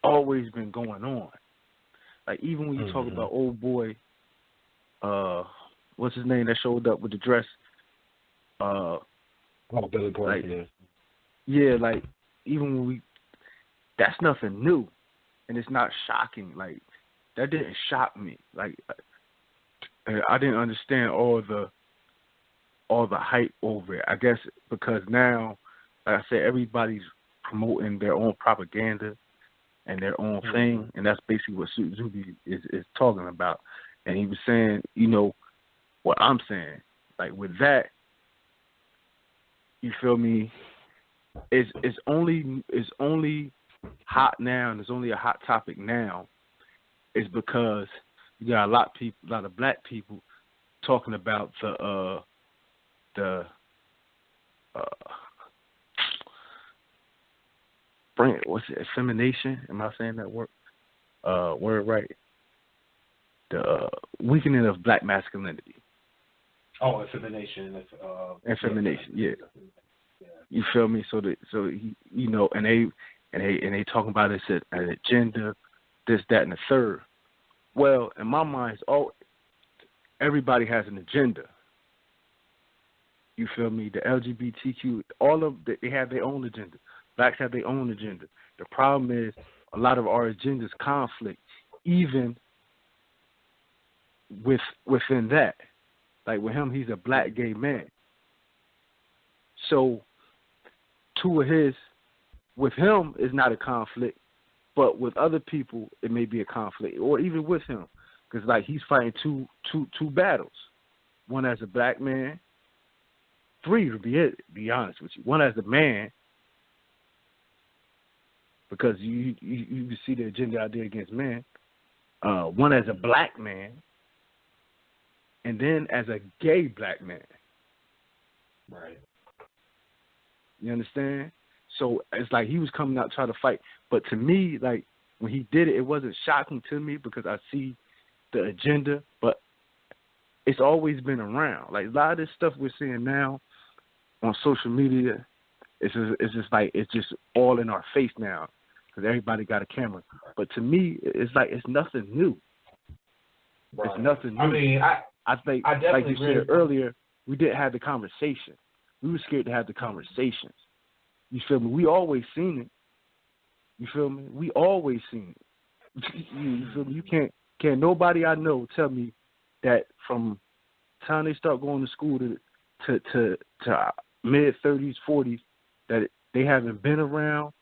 always been going on. Like, even when you talk about old boy, what's his name that showed up with the dress? Billy Porter. Like, yeah, like, even when that's nothing new, and it's not shocking. Like, that didn't shock me. Like, I didn't understand all the hype over it. I guess because now, like I said, everybody's promoting their own propaganda and their own thing, and that's basically what Zuby is talking about. And he was saying, you know, what I'm saying. Like, with that, you feel me? It's only hot now, and it's only a hot topic now, is because you got a lot of black people talking about the what's it, effemination? Am I saying that word right? The weakening of black masculinity. Oh, effemination. Effemination, yeah. You feel me? So he, you know, and they talking about it as an agenda, this, that, and the third. Well, in my mind, everybody has an agenda. You feel me? The LGBTQ, they have their own agenda. Blacks have their own agenda. The problem is a lot of our agendas conflict, even within that. Like with him, he's a black gay man. So with him is not a conflict, but with other people it may be a conflict, or even with him, because like he's fighting two battles. One as a black man, three to be honest with you. One as a man, because you can see the agenda out there against men. One as a black man, and then as a gay black man. Right. You understand? So it's like he was coming out trying to fight. But to me, like when he did it, it wasn't shocking to me because I see the agenda. But it's always been around. Like a lot of this stuff we're seeing now on social media it's just like it's just all in our face now because everybody got a camera. But to me, it's like it's nothing new. Right. It's nothing new. I mean, I think, I like you agree. said earlier, we didn't have the conversation. We were scared to have the conversations. You feel me? We always seen it. You feel me? We always seen it. You feel me? You can't nobody I know tell me that from time they start going to school to mid-30s, 40s, that they haven't been around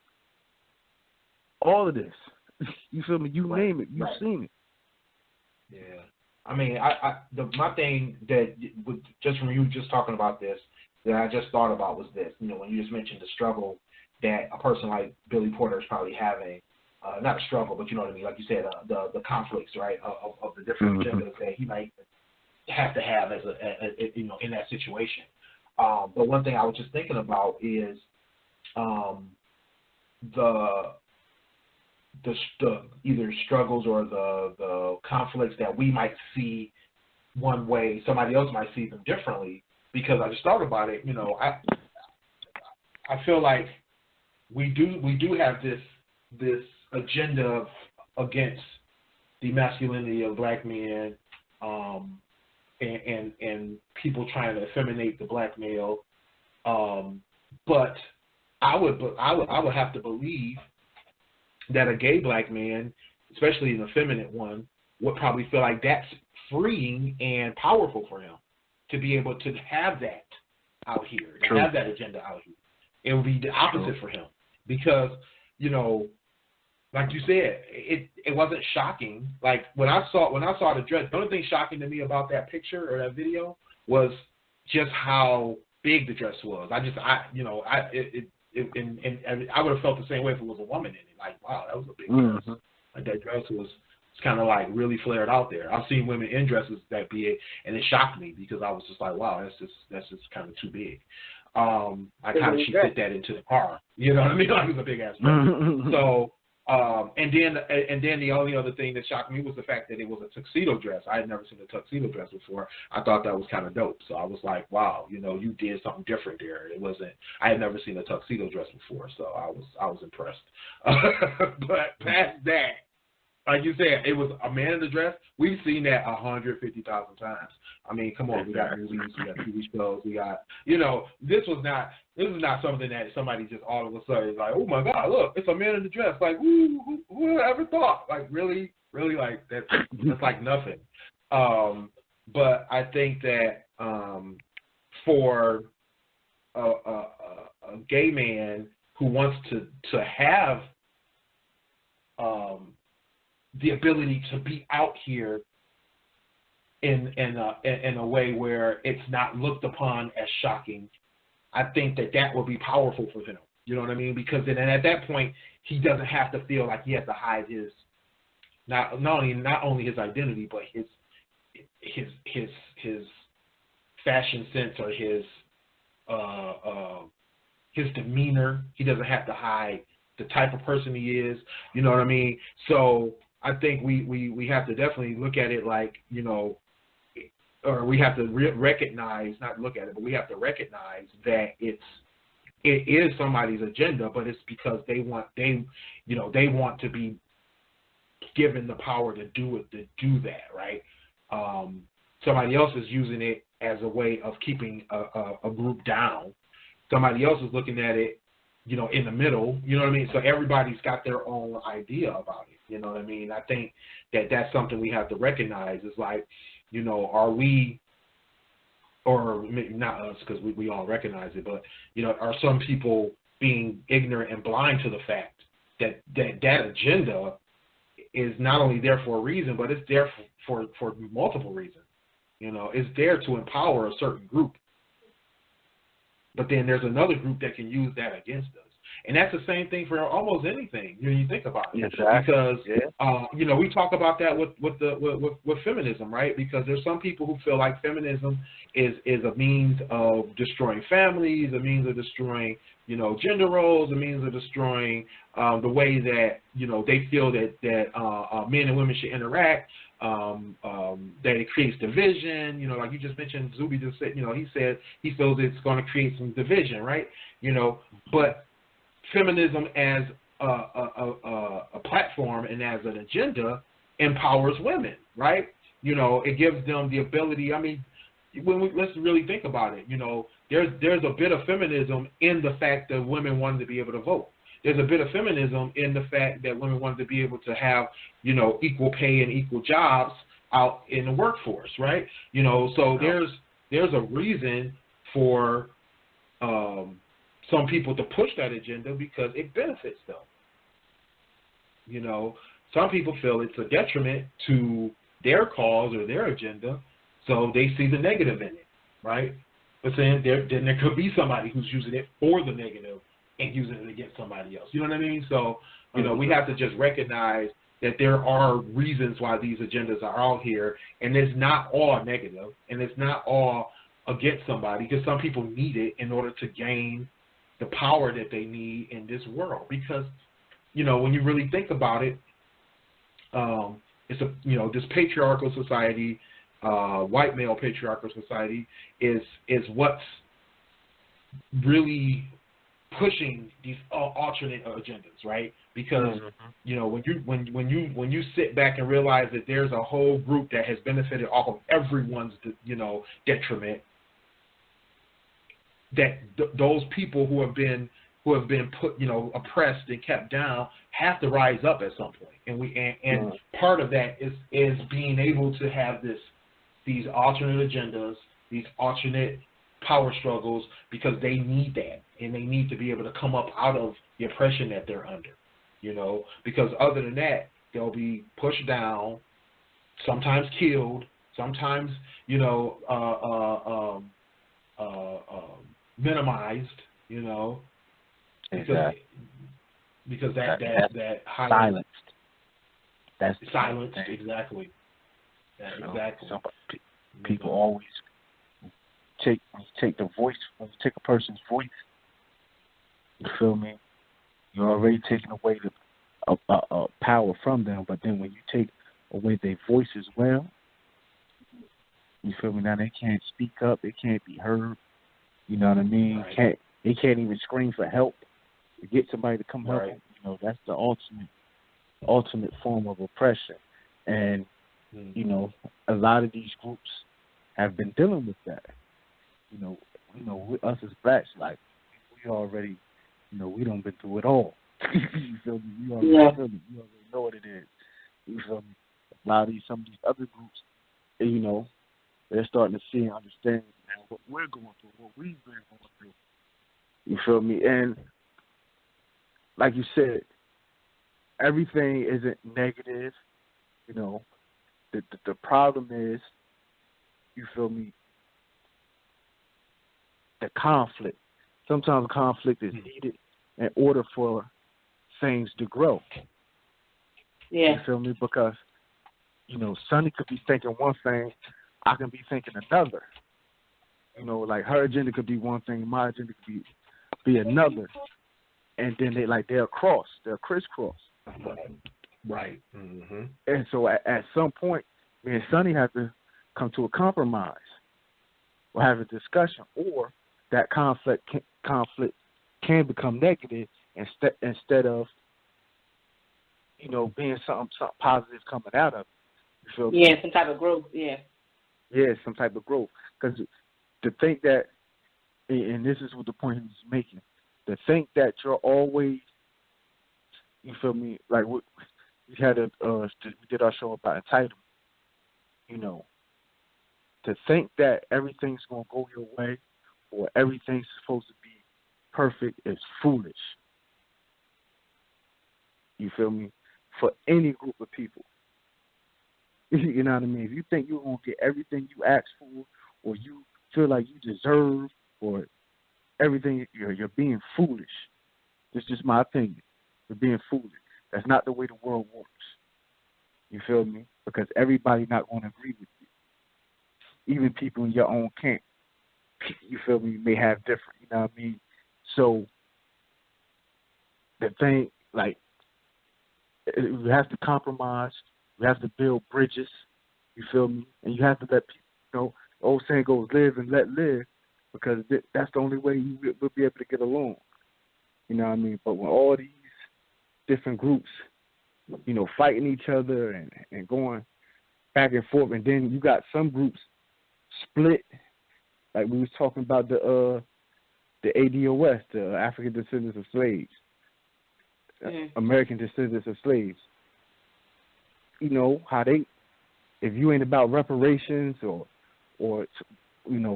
all of this. You feel me? You name it. You've seen it. Yeah. I mean, my thing that just from you just talking about this that I just thought about was this. You know, when you just mentioned the struggle that a person like Billy Porter is probably having, not a struggle, but you know what I mean, like you said, the conflicts, right, of the different agendas that he might have to have as you know, in that situation. But one thing I was just thinking about is the either struggles or the conflicts that we might see one way, somebody else might see them differently. Because I just thought about it, you know, I feel like we do have this agenda against the masculinity of black men, and people trying to effeminate the black male. But I would have to believe that a gay black man, especially an effeminate one, would probably feel like that's freeing and powerful for him to be able to have that out here, to have that agenda out here. It would be the opposite for him because, you know, like you said, it wasn't shocking. Like when I saw the dress, the only thing shocking to me about that picture or that video was just how big the dress was. I would have felt the same way if it was a woman in it. Like, wow, that was a big dress. Like that dress was kind of like really flared out there. I've seen women in dresses that big, and it shocked me because I was just like, wow, that's just kind of too big. She fit that into the car. You know what I mean? Like it was a big ass dress. So, and then the only other thing that shocked me was the fact that it was a tuxedo dress. I had never seen a tuxedo dress before. I thought that was kind of dope. So I was like, wow, you know, you did something different there. I had never seen a tuxedo dress before, so I was impressed. But past that, like you said, it was a man in the dress. We've seen that 150,000 times. I mean, come on, we got movies, we got TV shows, we got, you know, this is not something that somebody just all of a sudden is like, oh my God, look, it's a man in the dress. Like, who ever thought? Like, really, like that's like nothing. But I think that for a gay man who wants to have the ability to be out here in a way where it's not looked upon as shocking, I think that would be powerful for him. You know what I mean? Because then at that point, he doesn't have to feel like he has to hide his not only his identity, but his fashion sense or his demeanor. He doesn't have to hide the type of person he is. You know what I mean? So I think we have to definitely look at it like, you know, or we have to recognize, not look at it, but we have to recognize that it is somebody's agenda, but it's because they want to be given the power to do that, right? Somebody else is using it as a way of keeping a group down. Somebody else is looking at it, you know, in the middle, you know what I mean? So everybody's got their own idea about it, you know what I mean? I think that's something we have to recognize is like, you know, are we, or maybe not us because we all recognize it, but, you know, are some people being ignorant and blind to the fact that agenda is not only there for a reason, but it's there for multiple reasons. You know, it's there to empower a certain group. But then there's another group that can use that against us. And that's the same thing for almost anything when you think about it. Exactly. Because, you know, we talk about that with feminism, right? Because there's some people who feel like feminism is a means of destroying families, a means of destroying, you know, gender roles, a means of destroying the way that, you know, they feel that men and women should interact. that it creates division. You know, like you just mentioned, Zuby just said, you know, he said he feels it's going to create some division, right? You know, but feminism as a platform and as an agenda empowers women, right? You know, it gives them the ability. I mean, let's really think about it. You know, there's a bit of feminism in the fact that women wanted to be able to vote. There's a bit of feminism in the fact that women wanted to be able to have, you know, equal pay and equal jobs out in the workforce, right? You know, so there's a reason for some people to push that agenda because it benefits them. You know, some people feel it's a detriment to their cause or their agenda, so they see the negative in it, right? But then there could be somebody who's using it for the negative and using it against somebody else. You know what I mean? So, you know, we have to just recognize that there are reasons why these agendas are out here, and it's not all negative, and it's not all against somebody, because some people need it in order to gain the power that they need in this world. Because, you know, when you really think about it, it's a, you know, this patriarchal society, white male patriarchal society is what's really pushing these alternate agendas, right? Because you know, when you sit back and realize that there's a whole group that has benefited off of everyone's, you know, detriment, that those people who have been put, you know, oppressed and kept down have to rise up at some point. And part of that is being able to have these alternate agendas, these alternate power struggles, because they need that, and they need to be able to come up out of the oppression that they're under, you know, because other than that, they'll be pushed down, sometimes killed, sometimes, you know, minimized, you know, because that high silenced. That's silenced, exactly. Exactly. People always take the voice. When you take a person's voice, you feel me? You're already taking away the power from them. But then when you take away their voice as well, you feel me? Now they can't speak up. They can't be heard. You know what I mean? Right. They can't even scream for help to get somebody to come help them. You know, that's the ultimate form of oppression. And you know, a lot of these groups have been dealing with that. You know, with us as blacks, like we already, you know, we done been through it all. You feel me? You already feel me. You already know what it is. You feel me? A lot of some of these other groups, you know, they're starting to see and understand what we're going through, what we've been going through. You feel me? And like you said, everything isn't negative. You know, the problem is, you feel me, the conflict. Sometimes conflict is needed in order for things to grow. Yeah. You feel me? Because, you know, Sonny could be thinking one thing, I can be thinking another. You know, like her agenda could be one thing, my agenda could be another. And then they'll crisscross. Right. Mm-hmm. And so at some point, me and Sonny have to come to a compromise or have a discussion, or that conflict can become negative instead of, you know, being something positive coming out of it. You feel me? Yeah, some type of growth. Yeah. Yeah, some type of growth. Because to think that, and this is what the point he was making, to think that you're always, you feel me, like we did our show about entitlement. You know, to think that everything's going to go your way or everything's supposed to be perfect is foolish. You feel me? For any group of people. You know what I mean? If you think you're going to get everything you ask for, or you feel like you deserve, or everything, you're being foolish. This is just my opinion. You're being foolish. That's not the way the world works. You feel me? Because everybody's not going to agree with you. Even people in your own camp, you feel me, may have different, you know what I mean? So the thing, like, we have to compromise. We have to build bridges. You feel me? And you have to let people, the old saying goes, live and let live, because that's the only way you will be able to get along. You know what I mean? But when all these different groups, fighting each other and going back and forth, and then you got some groups split, like we was talking about the ADOS, the African Descendants of Slaves, American Descendants of Slaves. How they, if you ain't about reparations or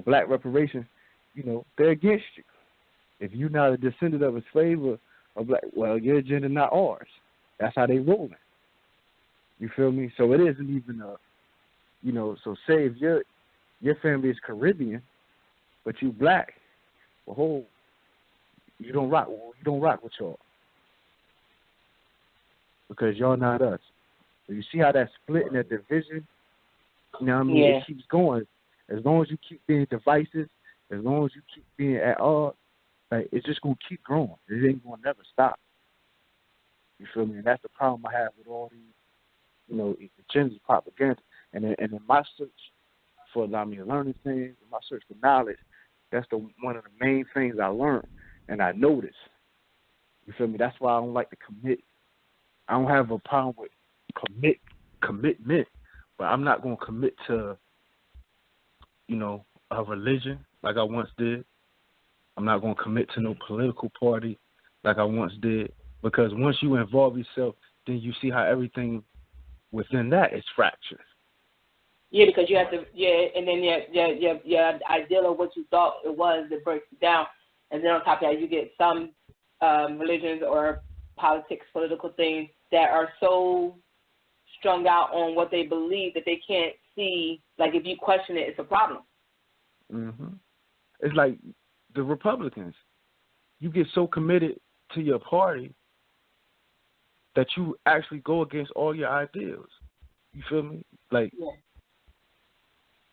black reparations, they're against you. If you're not a descendant of a slave or black, well, your agenda not ours. That's how they rolling. You feel me? So it isn't even so say if your family is Caribbean, but you black, well, you don't rock with y'all, because y'all not us. So you see how that split and that division, Yeah. It keeps going. As long as you keep being divisive, as long as you keep being at odds, like, it's just going to keep growing. It ain't going to never stop. You feel me? And that's the problem I have with all these, agenda propaganda. And in my search for learning things, in my search for knowledge, that's one of the main things I learned and I noticed. You feel me? That's why I don't like to commit. I don't have a problem with commitment, but I'm not going to commit to, a religion like I once did. I'm not going to commit to no political party like I once did, because once you involve yourself, then you see how everything within that is fractured. Yeah, because you have to, and then your ideal of what you thought it was, it breaks it down. And then on top of that, you get some religions or political things that are so strung out on what they believe that they can't see, like, if you question it, it's a problem. It's like the Republicans. You get so committed to your party that you actually go against all your ideals. You feel me? Like,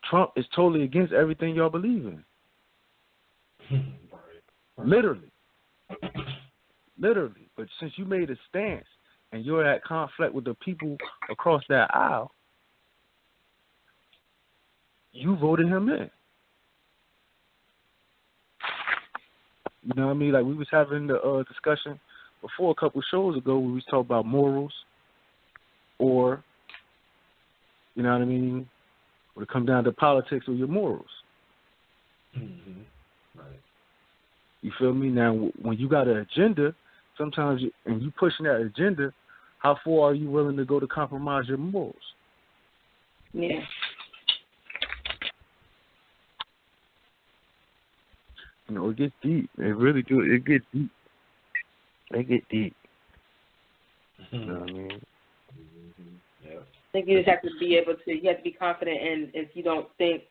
Trump is totally against everything y'all believe in. Literally. But since you made a stance and you're at conflict with the people across that aisle, you voted him in. You know what I mean? Like, we was having the discussion before a couple shows ago, we was talking about morals, or, you know what I mean, when it comes down to politics or your morals. Right. You feel me? Now, when you got an agenda, sometimes, and you pushing that agenda, how far are you willing to go to compromise your morals? Yeah. It gets deep. It really do. It gets deep. They get deep. You know what I mean? I think you just have to be able to, you have to be confident in, if you don't think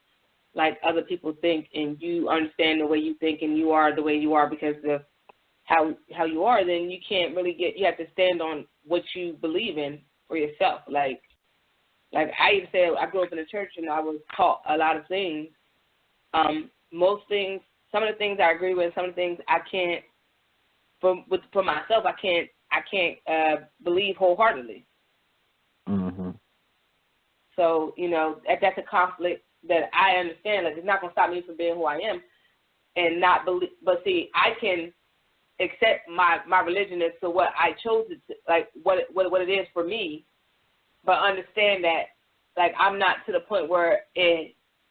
like other people think, and you understand the way you think, and you are the way you are because of how you are, then you can't really you have to stand on what you believe in for yourself. Like I even said, I grew up in the church and I was taught a lot of things. Most things, some of the things I agree with, some of the things I can't, for myself, I can't believe wholeheartedly. So, that's a conflict that I understand. Like, it's not going to stop me from being who I am and not believe. But see, I can accept my religion as to what I chose it to, like what it is for me, but understand that, like, I'm not to the point where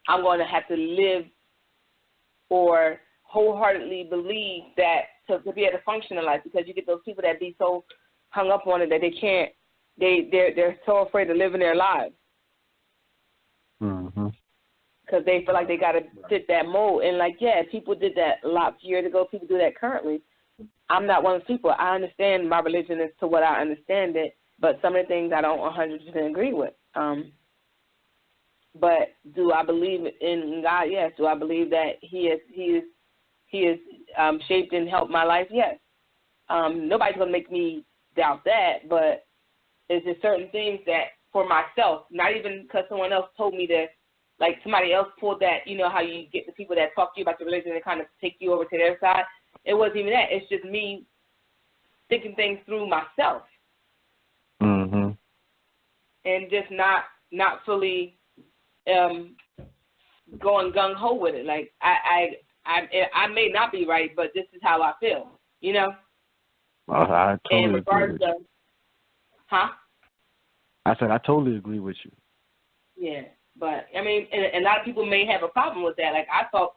I'm going to have to live or wholeheartedly believe that to be able to function in life, because you get those people that be so hung up on it that they can't. They're so afraid to live in their lives. Because they feel like they got to fit that mold. And, like, yeah, people did that a lot years ago. People do that currently. I'm not one of those people. I understand my religion as to what I understand it, but some of the things I don't 100% agree with. But do I believe in God? Yes. Do I believe that He is shaped and helped my life? Yes. Nobody's going to make me doubt that, but it's just certain things that for myself, not even because someone else told me that, like somebody else pulled that, how you get the people that talk to you about the religion and kind of take you over to their side. It wasn't even that. It's just me thinking things through myself. And just not fully going gung ho with it. Like I may not be right, but this is how I feel. You know. I totally agree with you. Huh? I said I totally agree with you. Yeah, but I mean, and a lot of people may have a problem with that. Like I talk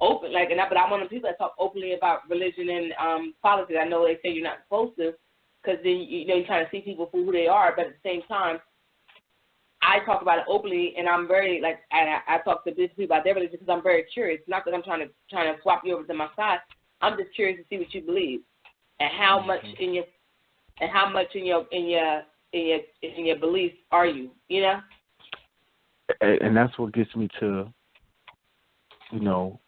open, but I'm one of the people that talk openly about religion and politics. I know they say you're not supposed to, because then you kind of see people for who they are. But at the same time, I talk about it openly, and I'm very I talk to business people about their religion because I'm very curious. Not that I'm trying to swap you over to my side. I'm just curious to see what you believe and how much in your beliefs are you. You know. And that's what gets me to, when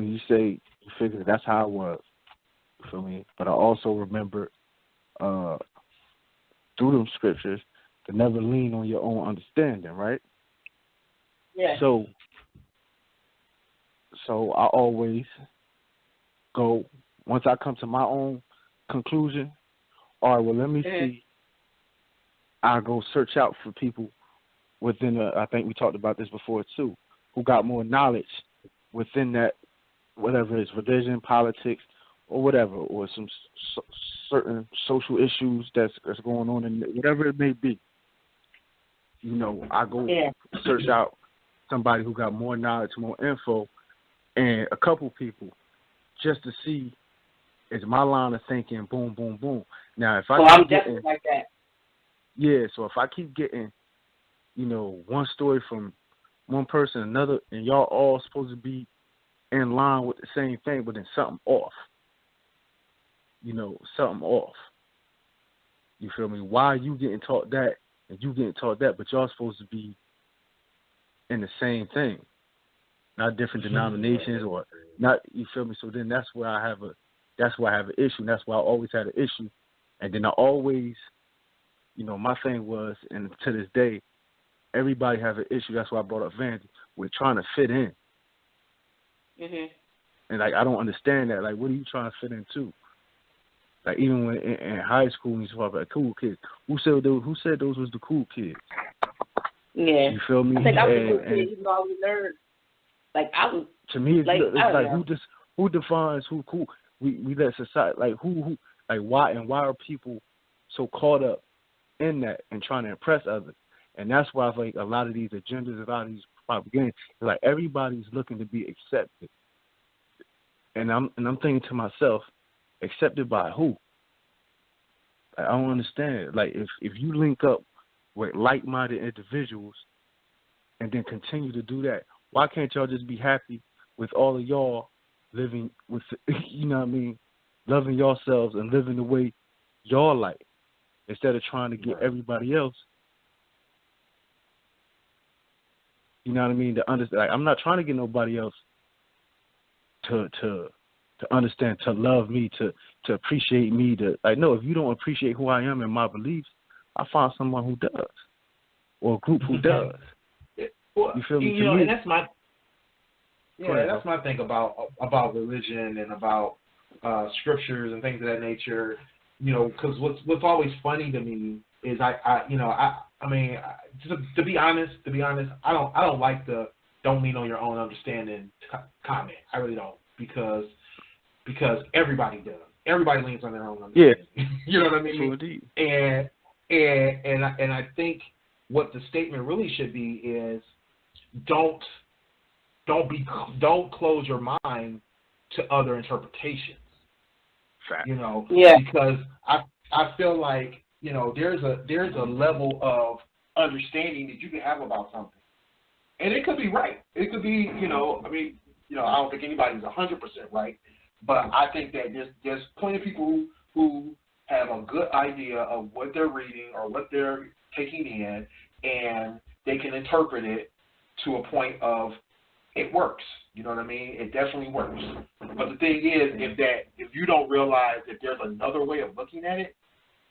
you say you figure that's how it was, you feel me? But I also remember through them scriptures to never lean on your own understanding, right? Yeah. So I always go, once I come to my own conclusion, all right, well, let me see. I go search out for people within I think we talked about this before too, who got more knowledge within that, whatever it's religion, politics, or whatever, or some certain social issues that's going on, and whatever it may be. I go search out somebody who got more knowledge, more info, and a couple people just to see is my line of thinking. Boom, boom, boom. Now, if I'm definitely like that. Yeah, so if I keep getting, one story from one person, another, and y'all all supposed to be in line with the same thing, but then something off. Something off. You feel me? Why are you getting taught that and you getting taught that, but y'all supposed to be in the same thing, not different denominations or not? You feel me? So then that's where I have an issue. And that's why I always had an issue, and then I always. My thing was, and to this day, everybody has an issue. That's why I brought up Vandy. We're trying to fit in. And, I don't understand that. What are you trying to fit into? Even when in high school, when you talk about cool kids, who said those was the cool kids? Yeah. You feel me? I think I was a cool kid, even though I was a nerd. To me, it's who defines who cool? We let society, who why are people so caught up in that and trying to impress others? And that's why a lot of these agendas, a lot of these propaganda, everybody's looking to be accepted. And I'm thinking to myself, accepted by who? I don't understand. If you link up with like-minded individuals and then continue to do that, why can't y'all just be happy with all of y'all living with, loving yourselves and living the way y'all like, instead of trying to get everybody else, to understand. I'm not trying to get nobody else to understand, to love me, to appreciate me. No, if you don't appreciate who I am and my beliefs, I find someone who does, or a group who does. Well, you feel me? And that's my that's my thing about religion and about scriptures and things of that nature. Because what's always funny to me is to be honest, I don't like the "don't lean on your own understanding" comment. I really don't, because everybody does. Everybody leans on their own understanding. Yeah. You know what I mean? True indeed. And I think what the statement really should be is don't close your mind to other interpretations. Fact. Because I feel like there's a level of understanding that you can have about something, and it could be right. It could be I don't think anybody's 100% right, but I think that there's plenty of people who have a good idea of what they're reading or what they're taking in, and they can interpret it to a point of it works. You know what I mean? It definitely works. But the thing is, if you don't realize that there's another way of looking at it,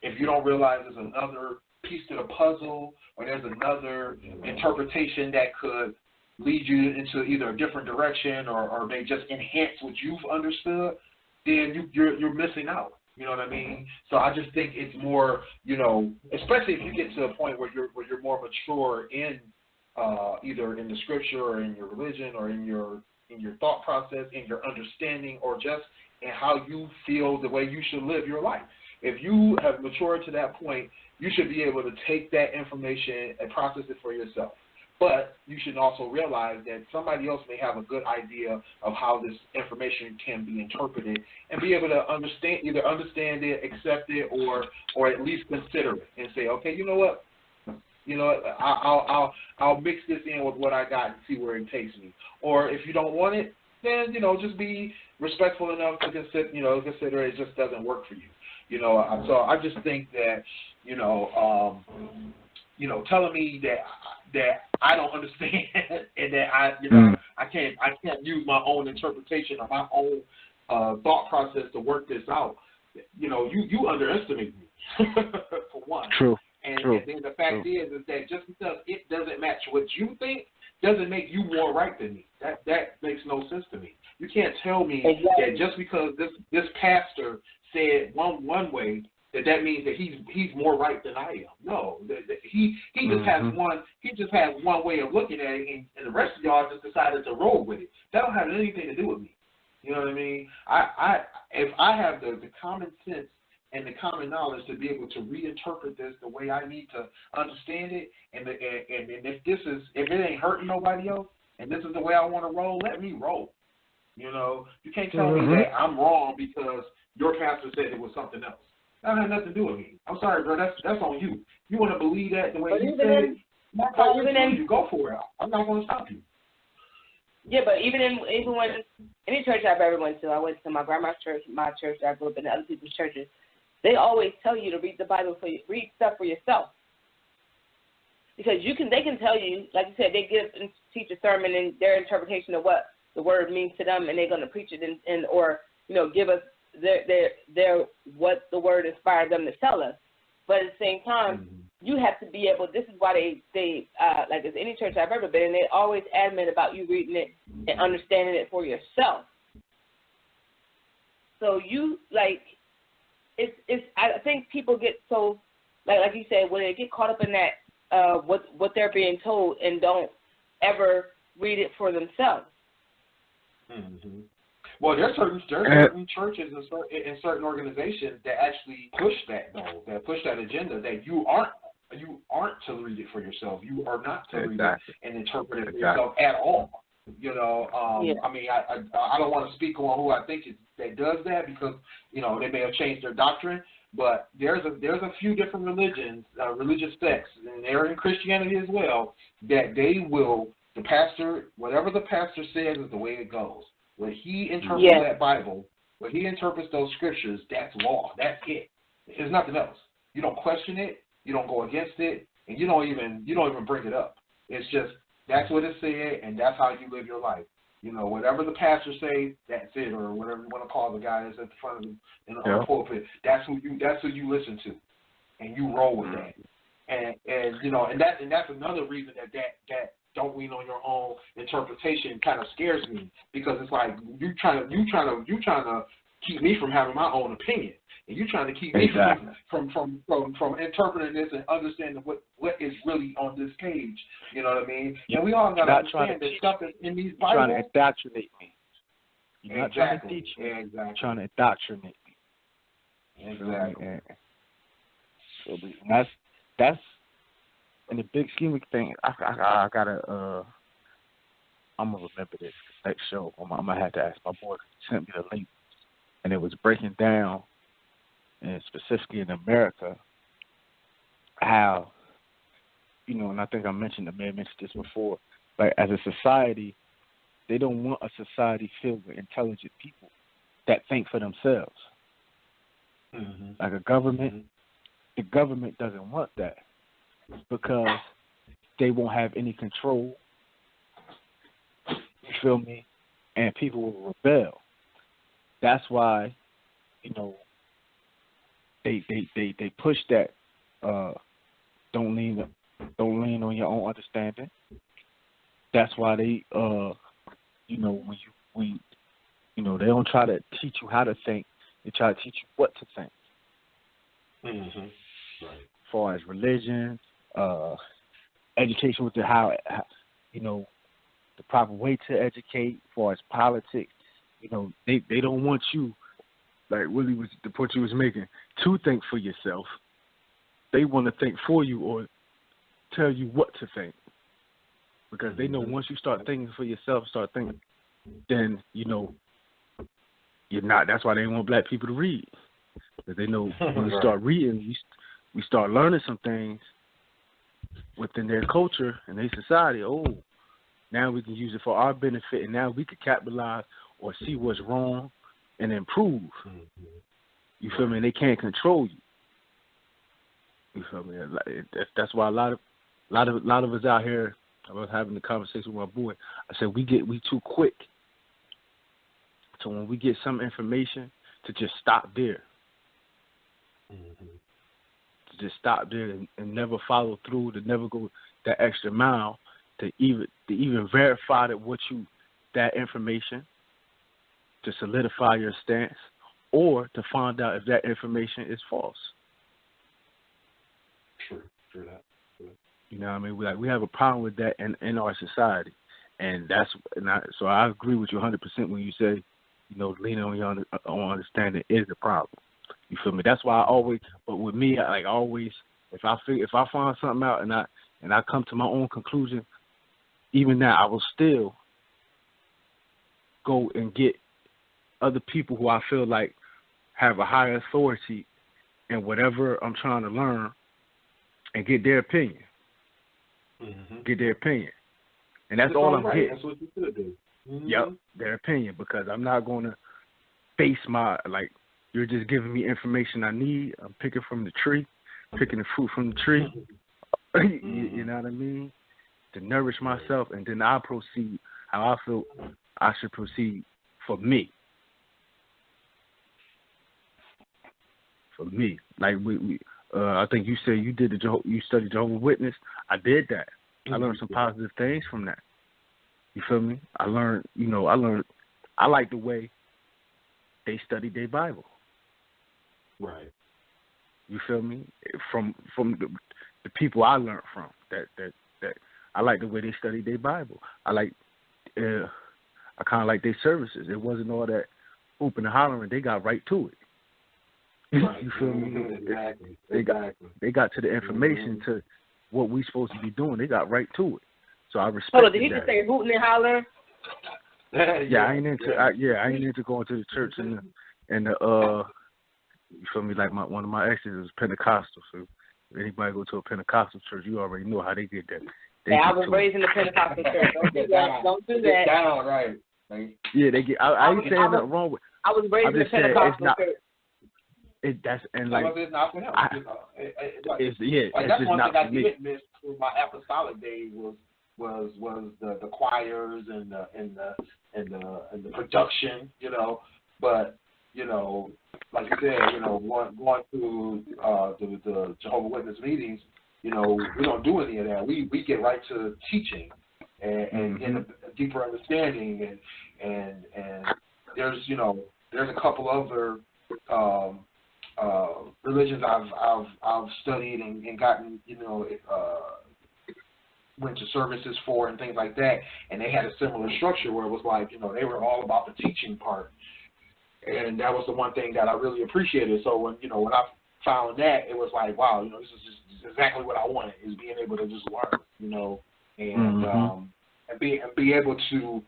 if you don't realize there's another piece to the puzzle, or there's another interpretation that could lead you into either a different direction or may just enhance what you've understood, then you're missing out. You know what I mean? So I just think it's more, you know, especially if you get to a point where you're more mature in either in the scripture or in your religion or in your thought process, in your understanding, or just in how you feel the way you should live your life. If you have matured to that point, you should be able to take that information and process it for yourself. But you should also realize that somebody else may have a good idea of how this information can be interpreted and be able to either understand it, accept it, or at least consider it and say, okay, you know what? I'll mix this in with what I got and see where it takes me. Or if you don't want it, then, you know, just be respectful enough to consider it just doesn't work for you. You know, so I just think that, telling me that I don't understand and that I can't use my own interpretation or my own thought process to work this out. You know, you underestimate me for one. True. And then the fact is that just because it doesn't match what you think doesn't make you more right than me. That makes no sense to me. You can't tell me that just because this pastor said one way, that means that he's more right than I am. No, he just has one way of looking at it, and the rest of y'all just decided to roll with it. That don't have anything to do with me. You know what I mean? If I have the common sense and the common knowledge to be able to reinterpret this the way I need to understand it, and if it ain't hurting nobody else, and this is the way I want to roll, let me roll. You know, you can't tell me that I'm wrong because your pastor said it was something else. That had nothing to do with me. I'm sorry, bro. That's on you. You want to believe that the way you said it? You go for it. I'm not going to stop you. Yeah, but even when any church I've ever went to, I went to my grandma's church, my church, I grew up in other people's churches. They always tell you to read the Bible read stuff for yourself, because they can tell you, like you said, they give and teach a sermon and their interpretation of what the word means to them, and they're going to preach it or give us their what the word inspired them to tell us. But at the same time, you have to be able. This is why they like as any church I've ever been in, they always adamant about you reading it and understanding it for yourself. So you it's I think people get so like you said, when they get caught up in that what they're being told and don't ever read it for themselves. Mm-hmm. Well, there's certain churches and certain organizations that actually push that though, that push that agenda that you aren't to read it for yourself. You are not to read it and interpret it for yourself at all. You know, I mean, I don't want to speak on who I think that does that because they may have changed their doctrine. But there's a few different religions, religious sects, and they're in Christianity as well, that the pastor, whatever the pastor says is the way it goes. When he interprets that Bible, when he interprets those scriptures, that's law. That's it. There's nothing else. You don't question it. You don't go against it, and you don't even bring it up. It's just that's what it said, and that's how you live your life. Whatever the pastor says, that's it, or whatever you want to call the guy that's at the front of the pulpit. That's who you listen to, and you roll with that. And that's another reason that don't lean on your own interpretation kind of scares me, because it's like you trying to keep me from having my own opinion, and you trying to keep me from interpreting this and understanding what is really on this page. You know what I mean? And we all got to understand that stuff is in these Bibles. You're trying to indoctrinate me. You're not trying to teach me. You're trying to indoctrinate me. Exactly. So that's in the big scheme of things. I gotta. I'm gonna remember this next show. I'm gonna have to ask my boy to send me the link, and it was breaking down, and specifically in America, how, and I think I may have mentioned this before. Like as a society, they don't want a society filled with intelligent people that think for themselves. Mm-hmm. Like a government, the government doesn't want that, because they won't have any control. You feel me? And people will rebel. That's why, they push that. Don't lean on your own understanding. That's why they, when they don't try to teach you how to think. They try to teach you what to think. Mm-hmm. Right. As far as religion, education with how the proper way to educate. As far as politics, they don't want you, like Willie was the point you was making, to think for yourself. They want to think for you or tell you what to think, because they know once you start thinking for yourself, then you're not. That's why they want black people to read, because they know when we start reading, we start learning some things within their culture and their society. Oh, now we can use it for our benefit, and now we can capitalize or see what's wrong and improve. You feel me? They can't control you. You feel me? That's why a lot of us out here. I was having the conversation with my boy. I said we too quick. So when we get some information, to just stop there. To just stop there and never follow through, to never go that extra mile, to even verify that information, to solidify your stance, or to find out if that information is false. True that. You know what I mean? We have a problem with that in our society, and so I agree with you 100% when you say, leaning on your on understanding is a problem. You feel me? That's why but with me, I always, if I find something out and I come to my own conclusion, even now I will still go and get other people who I feel like have a higher authority in whatever I'm trying to learn, and get their opinion. Get their opinion. And that's all I'm getting. That's what you should do. Yep, their opinion, because I'm not going to base you're just giving me information I need. I'm picking from the tree, picking the fruit from the tree. You know what I mean? To nourish myself, and then I proceed how I feel I should proceed for me. For me. Like I think you said you studied Jehovah's Witness. I did that. I learned some positive things from that. You feel me? I learned, I like the way they studied their Bible. Right. You feel me? From the people I learned from, that I like the way they studied their Bible. I kind of like their services. It wasn't all that hooping and hollering. They got right to it. Right. You feel me? Exactly. They got to the information to what we supposed to be doing. They got right to it. So I respect. Hold on, did he just say hooting and hollering? Yeah, I ain't into going to the church and the you feel me, like one of my exes is Pentecostal. So if anybody go to a Pentecostal church, you already know how they get that. I was raised in the Pentecostal church. Don't do that. Don't do that. Down, right. Yeah, they get. I ain't saying nothing wrong with. I was raised in the Pentecostal church. That's and it's not for him. It's that's just one not thing I for me. did miss through my apostolic days was the choirs and the production, But like you said, going to the Jehovah's Witness meetings, we don't do any of that. We get right to teaching and get a deeper understanding, and there's a couple other religions I've studied and gotten went to services for and things like that, and they had a similar structure where it was like they were all about the teaching part, and that was the one thing that I really appreciated. So when I found that, it was like, wow, this is just exactly what I wanted, is being able to just learn, and be able to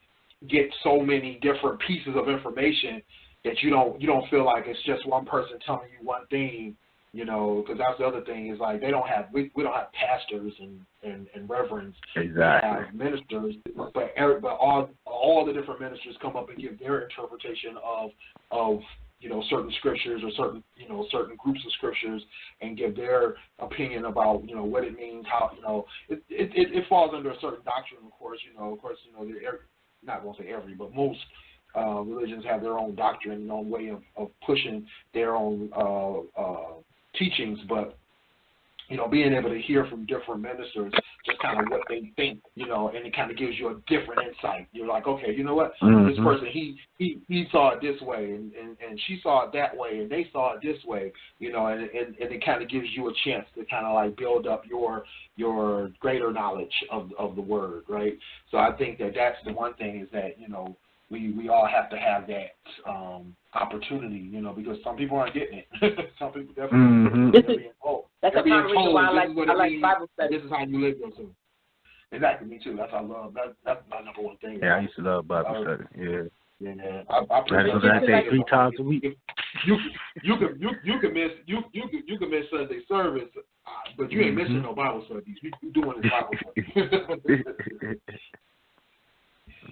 get so many different pieces of information that you don't feel like it's just one person telling you one thing, because that's the other thing, is like we don't have pastors and reverends. Exactly. We have ministers, but all the different ministers come up and give their interpretation of certain scriptures or certain groups of scriptures, and give their opinion about what it means, how it falls under a certain doctrine, of course. Not gonna say every, but most religions have their own doctrine, their own way of pushing their own teachings. But being able to hear from different ministers, just kind of what they think, and it kind of gives you a different insight. You're like, okay, you know what? This person, he saw it this way, and she saw it that way, and they saw it this way, and it kind of gives you a chance to kind of like build up your greater knowledge of the word, right? So I think that's the one thing is that, we all have to have that opportunity, because some people aren't getting it. Some people definitely are being told. That's a part of the reason why I like Bible study. This is how you live yourself. Exactly, me too. That's what I love. That's my number one thing. Yeah, I used to love Bible study. Yeah. Yeah, I go that 3 times a week. You can miss Sunday service, but you ain't missing no Bible studies. You doing this Bible study.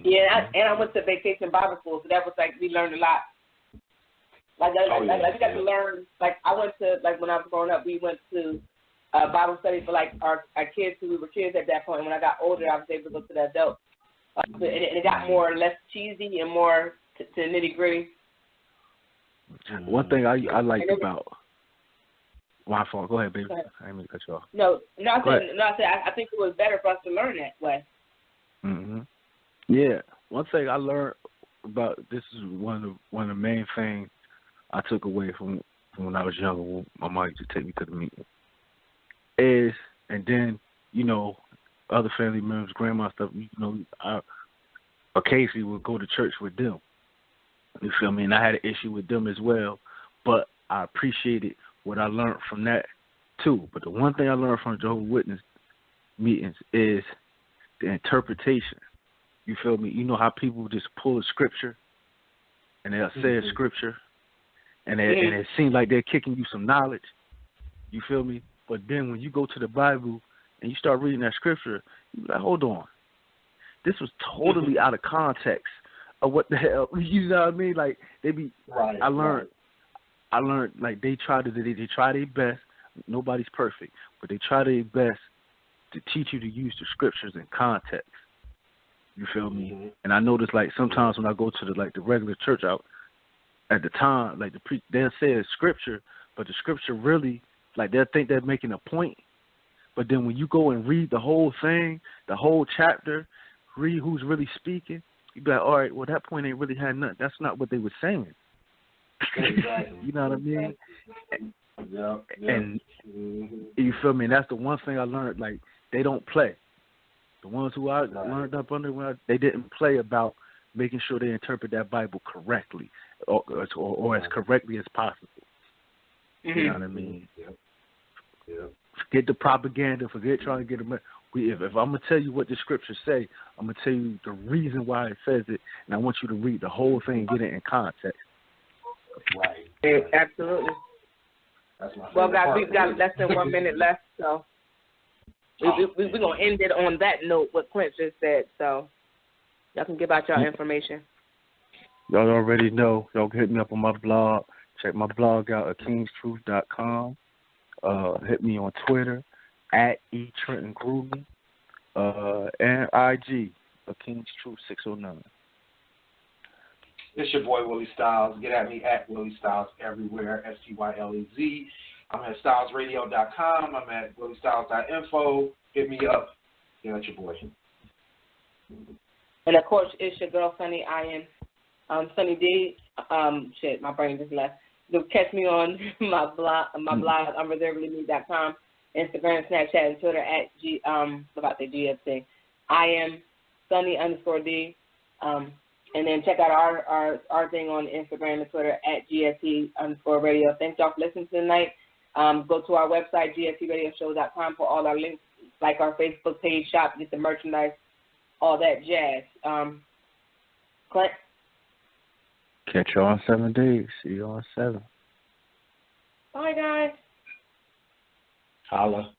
Yeah, and I went to vacation Bible school, so that was like we learned a lot. Like we got to learn. Like I went to when I was growing up, we went to Bible study for like our kids who we were kids at that point. When I got older, I was able to go to the adults, and it got less cheesy and more to nitty gritty. One thing I like about my fault. Go ahead, baby. I didn't mean to cut you off. I said I think it was better for us to learn that way. Yeah, one thing I learned about this is one of the main things I took away from when I was younger. When my mom used to take me to the meeting is, and then other family members, grandma stuff. I occasionally would go to church with them. You feel me? And I had an issue with them as well, but I appreciated what I learned from that too. But the one thing I learned from Jehovah's Witness meetings is the interpretation. You feel me? You know how people just pull a scripture and they'll say a scripture and it seems like they're kicking you some knowledge. You feel me? But then when you go to the Bible and you start reading that scripture, you're like, hold on. This was totally out of context of what the hell. You know what I mean? Like they be. Right, I learned like they try their best. Nobody's perfect, but they try their best to teach you to use the scriptures in context. You feel me? And I notice like sometimes when I go to the regular church out at the time, like they'll say a scripture, but the scripture really like they'll think they're making a point. But then when you go and read the whole thing, the whole chapter, read who's really speaking, you be like, all right, well that point ain't really had nothing. That's not what they were saying. Exactly. You know what I mean? Yeah. And you feel me? And that's the one thing I learned. Like they don't play. The ones who I learned up under, they didn't play about making sure they interpret that Bible correctly or as correctly as possible. You know what I mean? Yeah. Forget the propaganda. Forget trying to get them. If I'm going to tell you what the scriptures say, I'm going to tell you the reason why it says it, and I want you to read the whole thing and get it in context. Right. Absolutely. That's my well, guys, part. we've got less than 1 minute left, so we're going to end it on that note, what Clint just said. So y'all can give out your information. Y'all already know. Y'all can hit me up on my blog. Check my blog out at kingstruth.com. Hit me on Twitter at @eTrentonGroovy and IG KingsTruth609. It's your boy Willie Styles. Get at me at Willie Styles everywhere, STYLEZ. I'm at StylesRadio.com. I'm at WillieStyles.info. Hit me up. Yeah, that's your boy. And of course, it's your girl Sunny. I am Sunny D. My brain just left. You'll catch me on my blog, unreservedlyme.com, Instagram, Snapchat, and Twitter at GFC. I am Sunny_D. And then check out our thing on Instagram and Twitter at GST_radio. Thanks y'all for listening tonight. Go to our website, gstradioshow.com, for all our links, like our Facebook page, shop, get the merchandise, all that jazz. Clint? Catch you on 7 days. See you on 7. Bye, guys. Holla.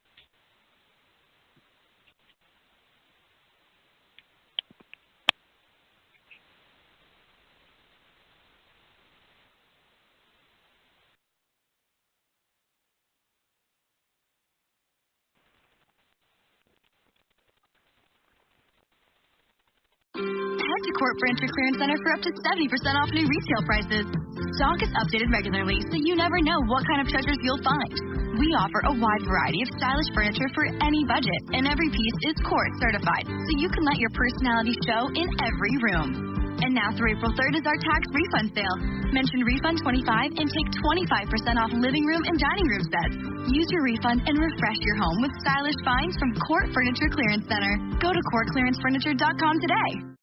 Head to Court Brancher Clearance Center for up to 70% off new retail prices. Stock is updated regularly, so you never know what kind of treasures you'll find. We offer a wide variety of stylish furniture for any budget, and every piece is Court certified, so you can let your personality show in every room. And now through April 3rd is our tax refund sale. Mention Refund 25 and take 25% off living room and dining room sets. Use your refund and refresh your home with stylish finds from Court Furniture Clearance Center. Go to CourtClearanceFurniture.com today.